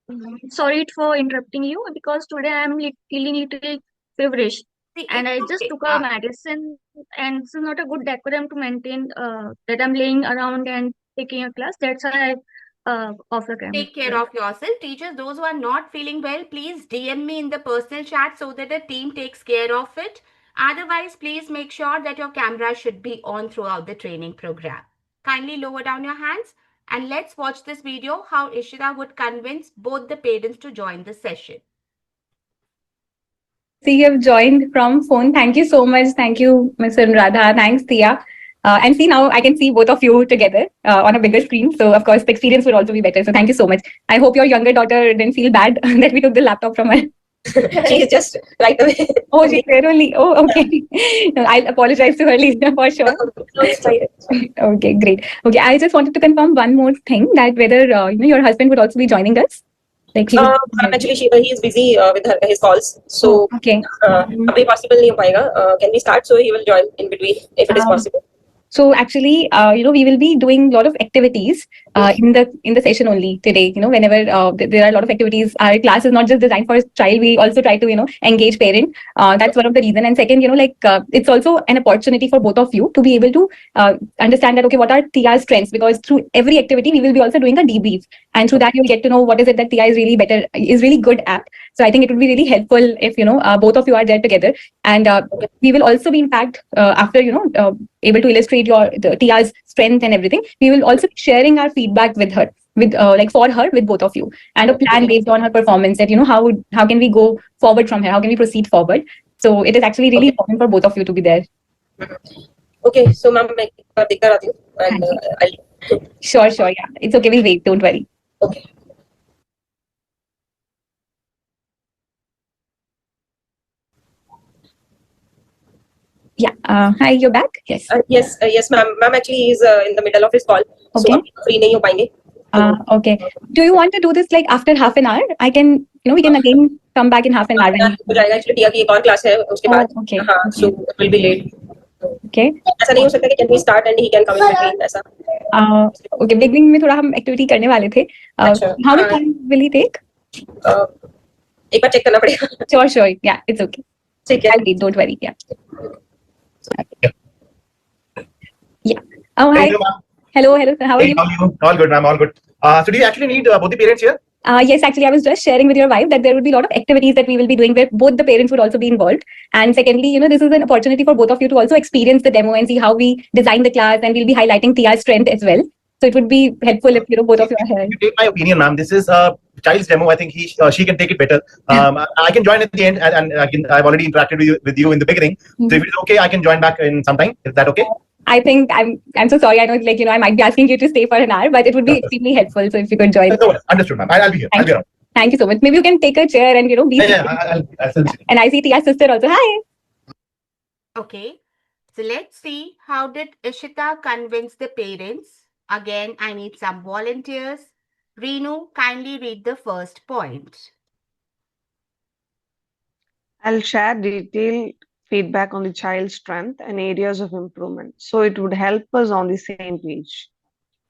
ma'am. Sorry for interrupting you because today I'm feeling little feverish and I just took a medicine and this is not a good decorum to maintain that I'm laying around and taking a class. That's why I off the camera. Take care of yourself. Teachers, those who are not feeling well, please DM me in the personal chat so that the team takes care of it. Otherwise, please make sure that your camera should be on throughout the training program. Kindly lower down your hands and let's watch this video how Ishita would convince both the parents to join the session. See, you have joined from phone. Thank you so much. Thank you, Ms. Anuradha. Thanks, Tia. And see, now I can see both of you together on a bigger screen. So, of course, the experience would also be better. So, thank you so much. I hope your younger daughter didn't feel bad that we took the laptop from her. She's just right away. Oh, she's there only. Oh, okay. I'll apologize to her later for sure. Okay, great. Okay, I just wanted to confirm one more thing that whether your husband would also be joining us. Like actually, he is busy with his calls. So, okay. अभी possible नहीं हो पाएगा. Can we start? So he will join in between if it is possible. So actually, we will be doing a lot of activities in the session only today. Whenever there are a lot of activities, our class is not just designed for a child. We also try to engage parent. That's one of the reason. And second, it's also an opportunity for both of you to be able to understand that okay, what are Tia's strengths? Because through every activity, we will be also doing a debrief, and through that you'll get to know what is it that Tia is really good at. So I think it would be really helpful if both of you are there together, and we will also be in fact after able to illustrate Tia's strength and everything. We will also be sharing our feedback with her, for her with both of you, and a plan based on her performance. That how can we go forward from here? How can we proceed forward? So it is actually really important for both of you to be there. Okay, so ma'am, मैं देख कर आती हूँ and I'll. Sure, yeah, it's okay. We'll wait. Don't worry. Okay. Yeah. Hi, you're back. Yes. Yes, ma'am. Ma'am actually is in the middle of his call, so Okay. free नहीं हो पाएंगे. Okay. Do you want to do this like after half an hour? I can, we can again come back in half an hour. हो जाएगा actually टिया की एक और class है उसके बाद. Okay. हाँ, so it will be late. Okay. ऐसा नहीं हो सकता कि can we start and he can come in between ऐसा. Okay. Beginning में थोड़ा हम activity करने वाले थे. How much time will he take? एक बार चेक करना पड़ेगा. Sure. Yeah, it's okay. ठीक है. I'll wait. Don't worry. Yeah. Yeah. Oh, hi. Hello. How are you? All good, ma'am. All good. So do you actually need both the parents here? Yes, actually, I was just sharing with your wife that there would be a lot of activities that we will be doing where both the parents would also be involved. And secondly, this is an opportunity for both of you to also experience the demo and see how we design the class, and we'll be highlighting Tia's strength as well. So it would be helpful if both of you are here. You take my opinion, ma'am. This is a child's demo. I think she can take it better. I can join at the end, and I've already interacted with you in the beginning. So if it's okay, I can join back in some time. Is that okay? I think I'm so sorry. I know, I might be asking you to stay for an hour, but it would be extremely helpful. So if you could join. No, understood, ma'am. I'll be here. I'll be around. Thank you so much. Maybe you can take a chair and be. I'll still be sitting. And I see Tia's sister also. Hi. Okay, so let's see, how did Ishita convince the parents? Again, I need some volunteers. Reenu, kindly read the first point. I'll share detailed feedback on the child's strength and areas of improvement, so it would help us on the same page.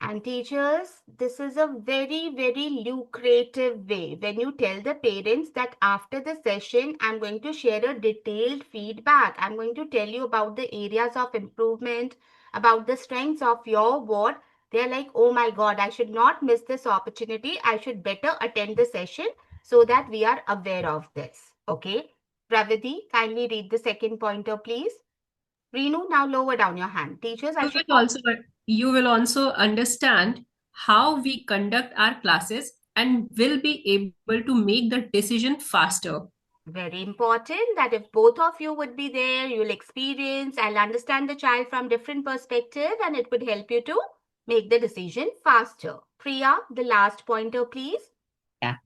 And teachers, this is a very, very lucrative way when you tell the parents that after the session, I'm going to share a detailed feedback. I'm going to tell you about the areas of improvement, about the strengths of your ward. They're like, oh my God, I should not miss this opportunity. I should better attend the session so that we are aware of this. Okay. Pravati, kindly read the second pointer, please. Reenu, now lower down your hand. Teachers, You will also understand how we conduct our classes and will be able to make the decision faster. Very important that if both of you would be there, you'll experience, I'll understand the child from different perspective, and it would help you to make the decision faster. Priya, the last pointer, please. Yeah.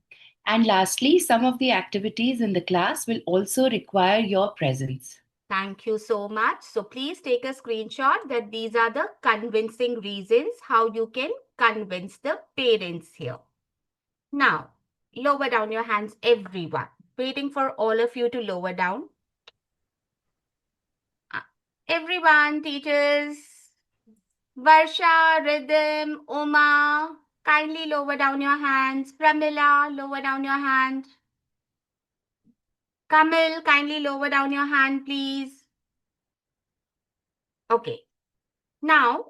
And lastly, some of the activities in the class will also require your presence. Thank you so much. So please take a screenshot that these are the convincing reasons how you can convince the parents here. Now, lower down your hands, everyone. Waiting for all of you to lower down. Everyone, teachers, Varsha, Rhythm, Uma, kindly lower down your hands. Pramila, lower down your hand. Kamil, kindly lower down your hand, please. Okay. Now,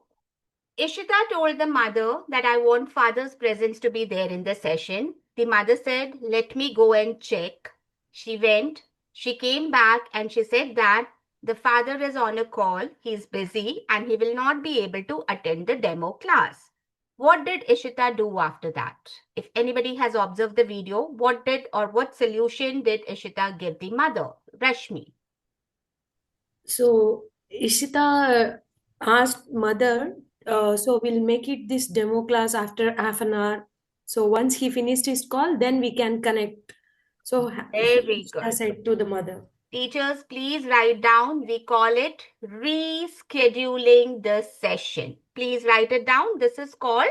Ishita told the mother that I want father's presence to be there in the session. The mother said, let me go and check. She went, she came back and she said that the father is on a call, he's busy and he will not be able to attend the demo class. What did Ishita do after that? If anybody has observed the video, what solution did Ishita give the mother? Rashmi. So Ishita asked mother, so we'll make it this demo class after half an hour. So once he finished his call, then we can connect. So Very I good. said to the mother. Teachers, please write down. We call it rescheduling the session. Please write it down. This is called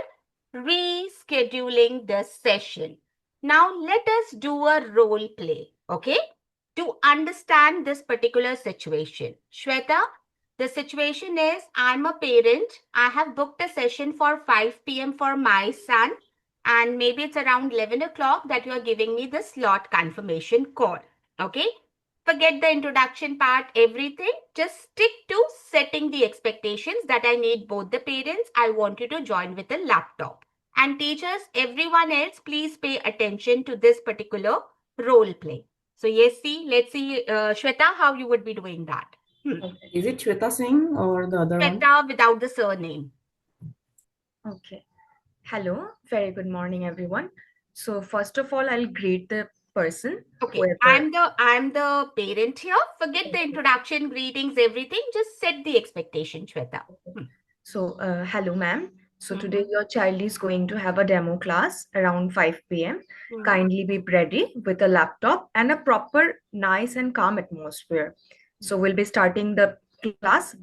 rescheduling the session. Now let us do a role play, okay? To understand this particular situation. Shweta, The situation is I'm a parent. I have booked a session for 5 p.m. for my son, and maybe it's around 11 o'clock that you are giving me the slot confirmation call. Okay? Forget the introduction part, everything. Just stick to setting the expectations that I need both the parents. I want you to join with a laptop. And teachers, everyone else, please pay attention to this particular role play. So yes, let's see, Shweta, how you would be doing that. Is it Shweta Singh or the other one? Shweta without the surname. Okay. Hello, very good morning, everyone. So first of all, I'll greet the person. Okay, whoever- I'm the parent here. Forget the introduction, greetings, everything. Just set the expectation, Shweta. So, hello, ma'am. So today your child is going to have a demo class around 5 p.m. Kindly be ready with a laptop and a proper, nice and calm atmosphere. So we'll be starting the class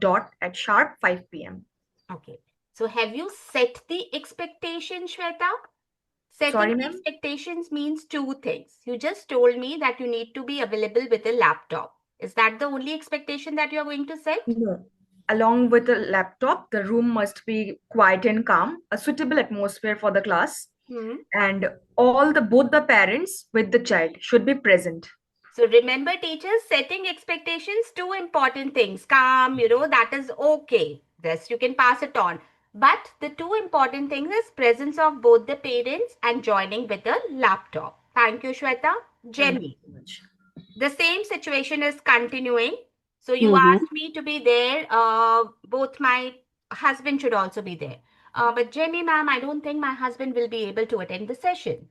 at sharp 5 p.m. Okay. So have you set the expectation, Shweta? Sorry, Setting the ma'am? expectations means two things. You just told me that you need to be available with a laptop. Is that the only expectation that you are going to set? No. Along with the laptop, the room must be quiet and calm, a suitable atmosphere for the class, and both the parents with the child should be present. So remember, teachers, setting expectations, two important things. Calm, that is okay. Rest you can pass it on. But the two important things is presence of both the parents and joining with a laptop. Thank you, Shweta. Jenny. The same situation is continuing. So you asked me to be there. Both my husband should also be there. But Jenny, ma'am, I don't think my husband will be able to attend the session.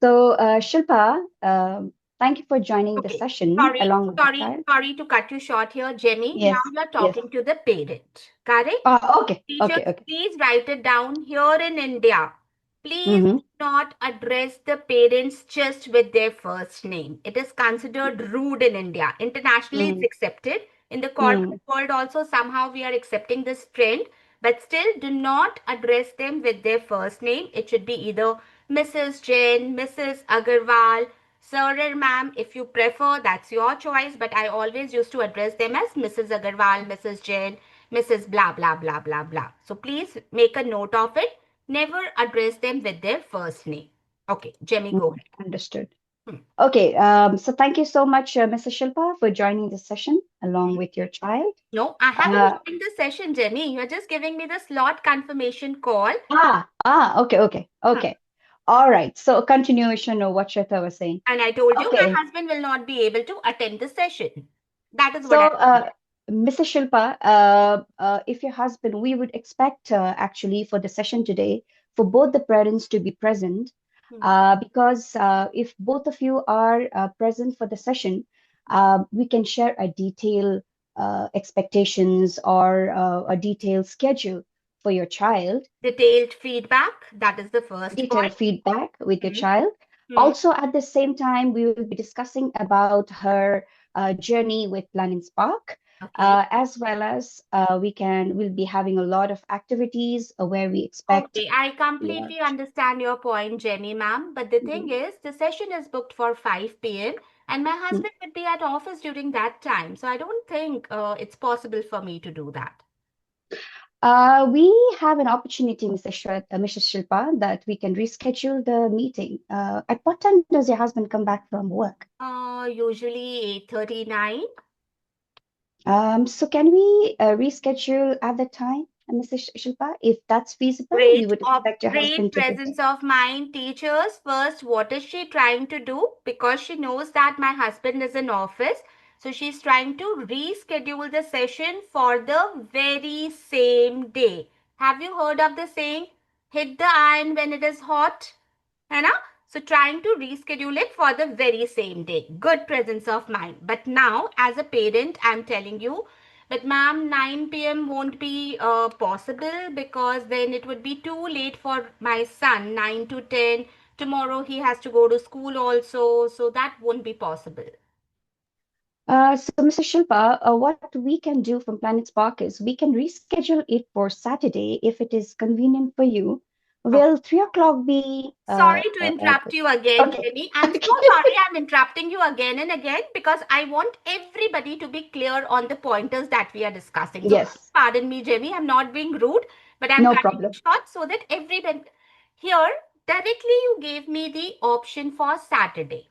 So, Shilpa, thank you for joining the session along with the child. Sorry to cut you short here, Jenny. Yes, Now you're talking to the parent, correct? Okay, Teachers, okay. please write it down. Here in India, please do not address the parents just with their first name. It is considered rude in India. Internationally, it's accepted. In the corporate world also, somehow we are accepting this trend. But still, do not address them with their first name. It should be either Mrs. Jain, Mrs. Agarwal, sir or ma'am, if you prefer, that's your choice. But I always used to address them as Mrs. Agarwal, Mrs. Jain, Mrs. blah, blah, blah, blah, blah. So please make a note of it. Never address them with their first name. Okay, Jemmy, go ahead. Understood. Okay, so thank you so much, Mrs. Shilpa, for joining the session along with your child. No, I haven't joined the session, Jenny. You're just giving me the slot confirmation call. Okay. All right. So continuation of what Shweta was saying. And I told you my husband will not be able to attend the session. That is what Mrs. Shilpa, if your husband, we would expect actually for the session today for both the parents to be present. Because if both of you are present for the session, we can share a detailed expectations or a detailed schedule for your child. Detailed feedback, that is the first point. Feedback with your child. Also, at the same time, we will be discussing about her journey with Planning Spark. As well as we'll be having a lot of activities where we expect. Okay, I completely understand your point, Jenny, ma'am. But the thing is, the session is booked for 5 p.m. and my husband would be at office during that time. So I don't think it's possible for me to do that. We have an opportunity, Mrs. Shilpa, that we can reschedule the meeting. At what time does your husband come back from work? Usually 8:39. So can we reschedule at the time, Mrs. Shilpa? If that's feasible, we would expect your husband to presence of mind, teachers. First, what is she trying to do? Because she knows that my husband is in office. So she's trying to reschedule the session for the very same day. Have you heard of the saying, hit the iron when it is hot? So trying to reschedule it for the very same day. Good presence of mind. But now, as a parent, I'm telling you, but ma'am, 9 p.m. won't be possible because then it would be too late for my son, 9 to 10. Tomorrow he has to go to school also. So that won't be possible. So, Mr. Shilpa, what we can do from Planet Spark is we can reschedule it for Saturday if it is convenient for you. Will 3 o'clock be? Sorry to interrupt you again, okay. Jenny. I'm so sorry I'm interrupting you again and again because I want everybody to be clear on the pointers that we are discussing. So Yes. pardon me, Jenny, I'm not being rude, but I'm No cutting problem. it short so that everybody here directly you gave me the option for Saturday.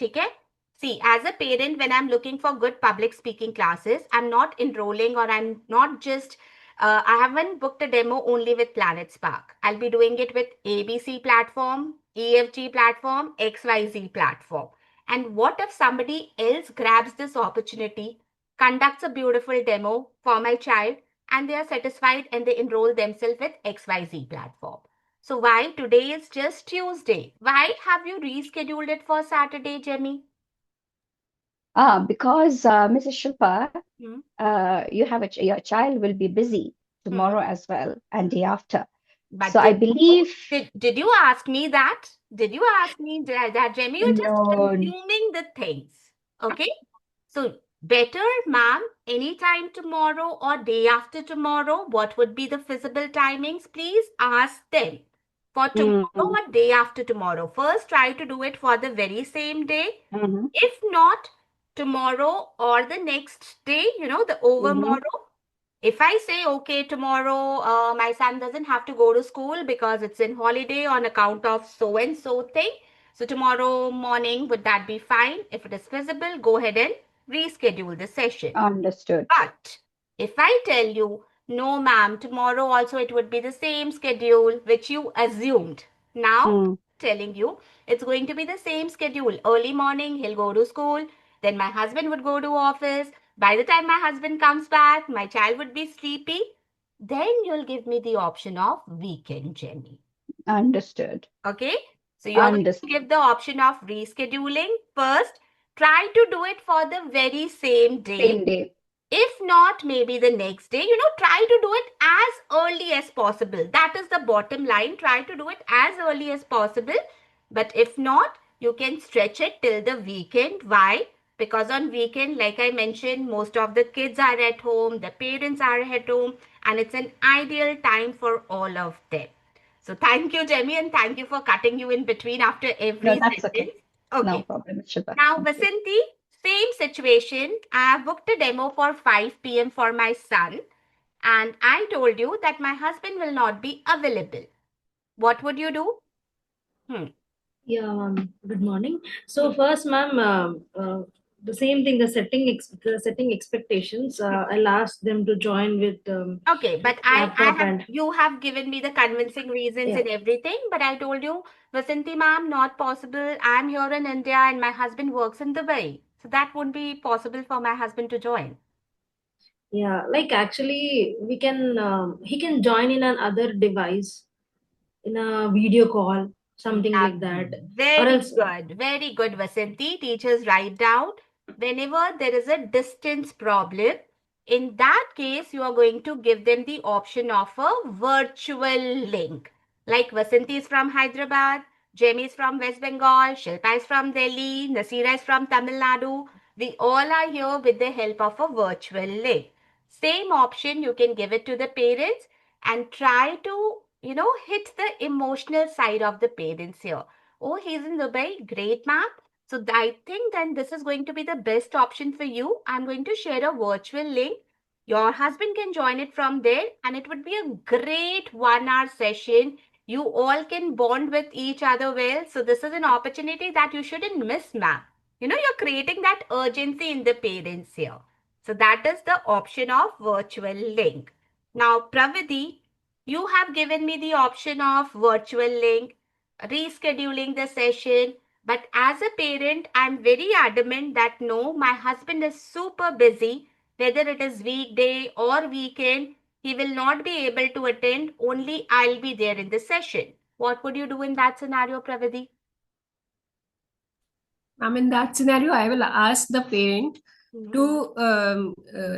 Okay? See, as a parent, when I'm looking for good public speaking classes, I'm not enrolling or I'm not just I haven't booked a demo only with Planet Spark. I'll be doing it with ABC platform, EFG platform, XYZ platform. And what if somebody else grabs this opportunity, conducts a beautiful demo for my child, and they are satisfied and they enroll themselves with XYZ platform? So why today is just Tuesday? Why have you rescheduled it for Saturday, Jemmy? Because Mrs. Shilpa, you have your child will be busy tomorrow as well and day after. But So I believe did you ask me that? Did you ask me that, Jemmy? You're just no. assuming the things. Okay? So better, ma'am, anytime tomorrow or day after tomorrow, what would be the feasible timings? Please ask them. For tomorrow or day after tomorrow. First, try to do it for the very same day. If not, tomorrow or the next day, the overmorrow. If I say, okay, tomorrow my son doesn't have to go to school because it's in holiday on account of so-and-so thing. So tomorrow morning, would that be fine? If it is feasible, go ahead and reschedule the session. Understood. But if I tell you, no, ma'am, tomorrow also it would be the same schedule which you assumed. Now, telling you, it's going to be the same schedule. Early morning, he'll go to school. Then my husband would go to office. By the time my husband comes back, my child would be sleepy. Then you'll give me the option of weekend, Jenny. Understood. Okay? So you're going to give the option of rescheduling. First, try to do it for the very same day. Same day. If not, maybe the next day, try to do it as early as possible. That is the bottom line. Try to do it as early as possible. But if not, you can stretch it till the weekend. Why? Because on weekend, like I mentioned, most of the kids are at home, the parents are at home, and it's an ideal time for all of them. So thank you, Jemmy, and thank you for cutting you in between after every that's sentence. okay. No problem, Shilpa. Now, Vasanti, same situation. I have booked a demo for 5 p.m. for my son, and I told you that my husband will not be available. What would you do? Yeah, good morning. So first, ma'am, the same thing, the setting expectations. I'll ask them to join with Okay, but you have given me the convincing reasons and everything, but I told you, Vasanti ma'am, not possible. I'm here in India and my husband works in Dubai. So that won't be possible for my husband to join. Yeah, like actually we can he can join in another device in a video call, something like that. Very good, Vasanti. Teachers write down whenever there is a distance problem. In that case, you are going to give them the option of a virtual link. Like Vasanti is from Hyderabad, Jamie is from West Bengal, Shilpa is from Delhi, Nasira is from Tamil Nadu. We all are here with the help of a virtual link. Same option, you can give it to the parents and try to, hit the emotional side of the parents here. Oh, he's in Dubai. Great, ma'am. So I think then this is going to be the best option for you. I'm going to share a virtual link. Your husband can join it from there and it would be a great 1-hour session. You all can bond with each other well. So this is an opportunity that you shouldn't miss, ma'am. You're creating that urgency in the parents here. So that is the option of virtual link. Now, Pravidi, you have given me the option of virtual link, rescheduling the session. But as a parent, I'm very adamant that no, my husband is super busy. Whether it is weekday or weekend, he will not be able to attend. Only I'll be there in the session. What would you do in that scenario, Pravidi? In that scenario, I will ask the parent to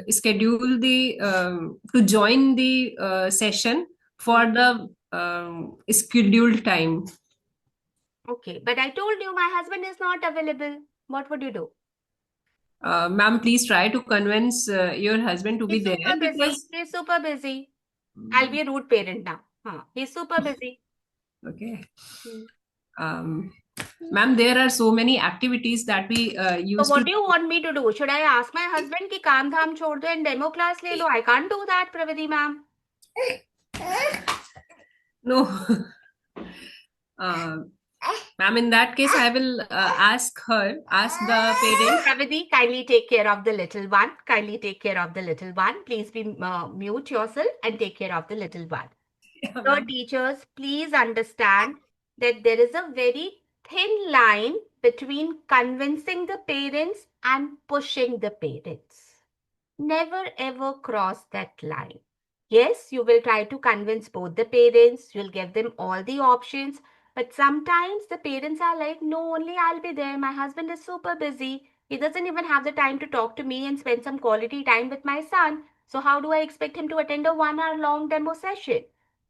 schedule to join the session for the scheduled time. Okay, but I told you my husband is not available. What would you do? Ma'am, please try to convince your husband to be there because he's super busy. I'll be a rude parent now. He's super busy. Okay. Hmm. Ma'am, there are so many activities that we So used what to do you want me to do? Should I ask my husband ki kaam dhaam chhod do and demo class le lo? I can't do that, Pravati ma'am. No. Ma'am, in that case, I will ask the parent. Pravati, kindly take care of the little one. Kindly take care of the little one. Please be mute yourself and take care of the little one. So ma'am. teachers, please understand that there is a very thin line between convincing the parents and pushing the parents. Never ever cross that line. Yes, you will try to convince both the parents, you'll give them all the options, but sometimes the parents are like, no, only I'll be there. My husband is super busy. He doesn't even have the time to talk to me and spend some quality time with my son. So, how do I expect him to attend a 1 hour long demo session?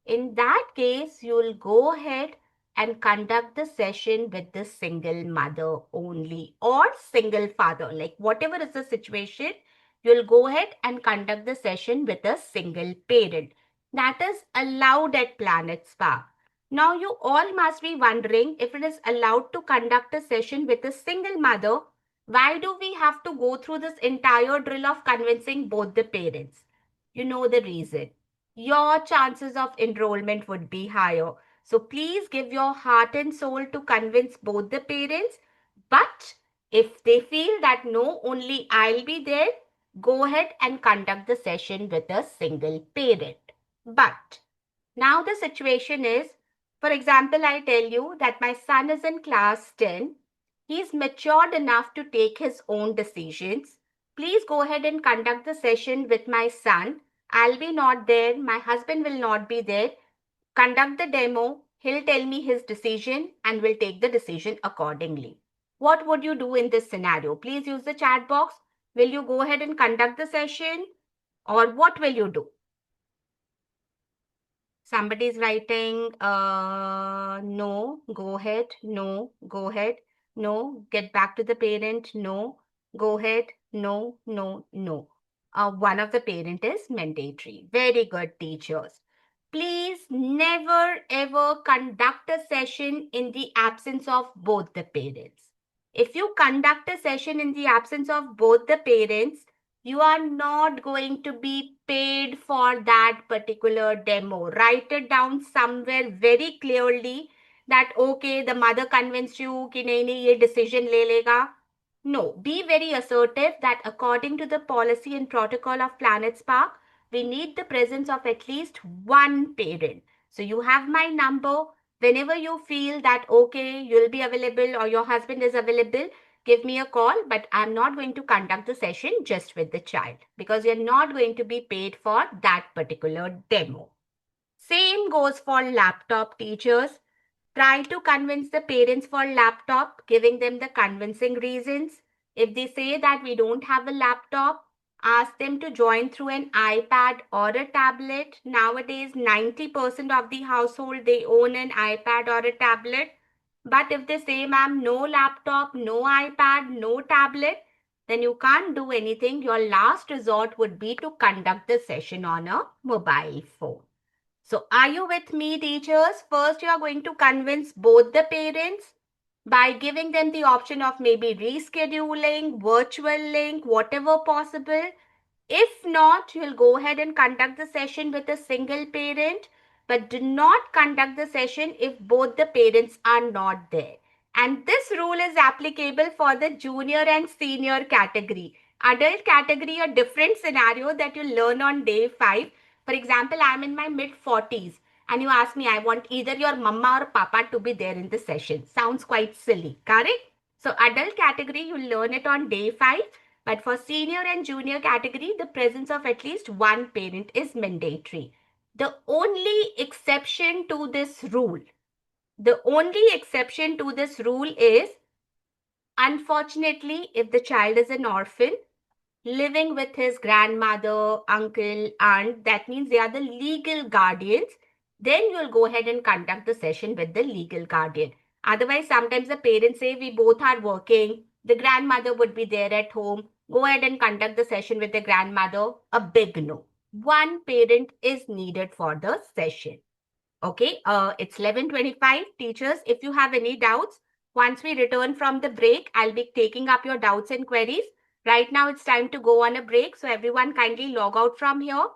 In that case, you'll go ahead and conduct the session with the single mother only or single father, like whatever is the situation, you'll go ahead and conduct the session with a single parent. That is allowed at Planet Spa. Now, you all must be wondering, if it is allowed to conduct a session with a single mother, why do we have to go through this entire drill of convincing both the parents? You know the reason. Your chances of enrollment would be higher. So please give your heart and soul to convince both the parents. But if they feel that no, only I'll be there, go ahead and conduct the session with a single parent. But now the situation is, for example, I tell you that my son is in class 10. He's matured enough to take his own decisions. Please go ahead and conduct the session with my son. I'll be not there. My husband will not be there. Conduct the demo. He'll tell me his decision and we'll take the decision accordingly. What would you do in this scenario? Please use the chat box. Will you go ahead and conduct the session or what will you do? Somebody's writing, no, go ahead, no, go ahead, no, get back to the parent, no, go ahead, no, no, no. One of the parent is mandatory. Very good, teachers. Please never ever conduct a session in the absence of both the parents. If you conduct a session in the absence of both the parents, you are not going to be paid for that particular demo. Write it down somewhere very clearly that, okay, the mother convinced you कि नहीं नहीं ये decision ले लेगा. No, be very assertive that according to the policy and protocol of Planet Spark, we need the presence of at least one parent. So you have my number. Whenever you feel that, okay, you'll be available or your husband is available, give me a call, but I'm not going to conduct the session just with the child because you're not going to be paid for that particular demo. Same goes for laptop, teachers. Try to convince the parents for laptop, giving them the convincing reasons. If they say that we don't have a laptop, ask them to join through an iPad or a tablet. Nowadays, 90% of the household, they own an iPad or a tablet. But if they say, ma'am, no laptop, no iPad, no tablet, then you can't do anything. Your last resort would be to conduct the session on a mobile phone. So are you with me, teachers? First, you are going to convince both the parents by giving them the option of maybe rescheduling, virtual link, whatever possible. If not, you'll go ahead and conduct the session with a single parent, but do not conduct the session if both the parents are not there. And this rule is applicable for the junior and senior category. Adult category, a different scenario that you learn on day 5. For example, I'm in my mid 40s and you ask me, I want either your mama or papa to be there in the session. Sounds quite silly, correct? So adult category, you learn it on day 5. But for senior and junior category, the presence of at least one parent is mandatory. The only exception to this rule is, unfortunately, if the child is an orphan, living with his grandmother, uncle, aunt, that means they are the legal guardians, then you'll go ahead and conduct the session with the legal guardian. Otherwise, sometimes the parents say we both are working, the grandmother would be there at home, go ahead and conduct the session with the grandmother. A big no. One parent is needed for the session. Okay, it's 11:25. Teachers, if you have any doubts, once we return from the break, I'll be taking up your doubts and queries. Right now, it's time to go on a break. So everyone kindly log out from here.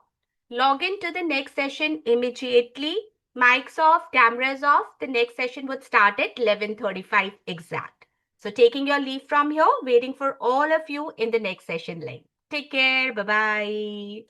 Log in to the next session immediately. Mics off, cameras off. The next session would start at 11:35 exact. So taking your leave from here, waiting for all of you in the next session link. Take care. Bye-bye.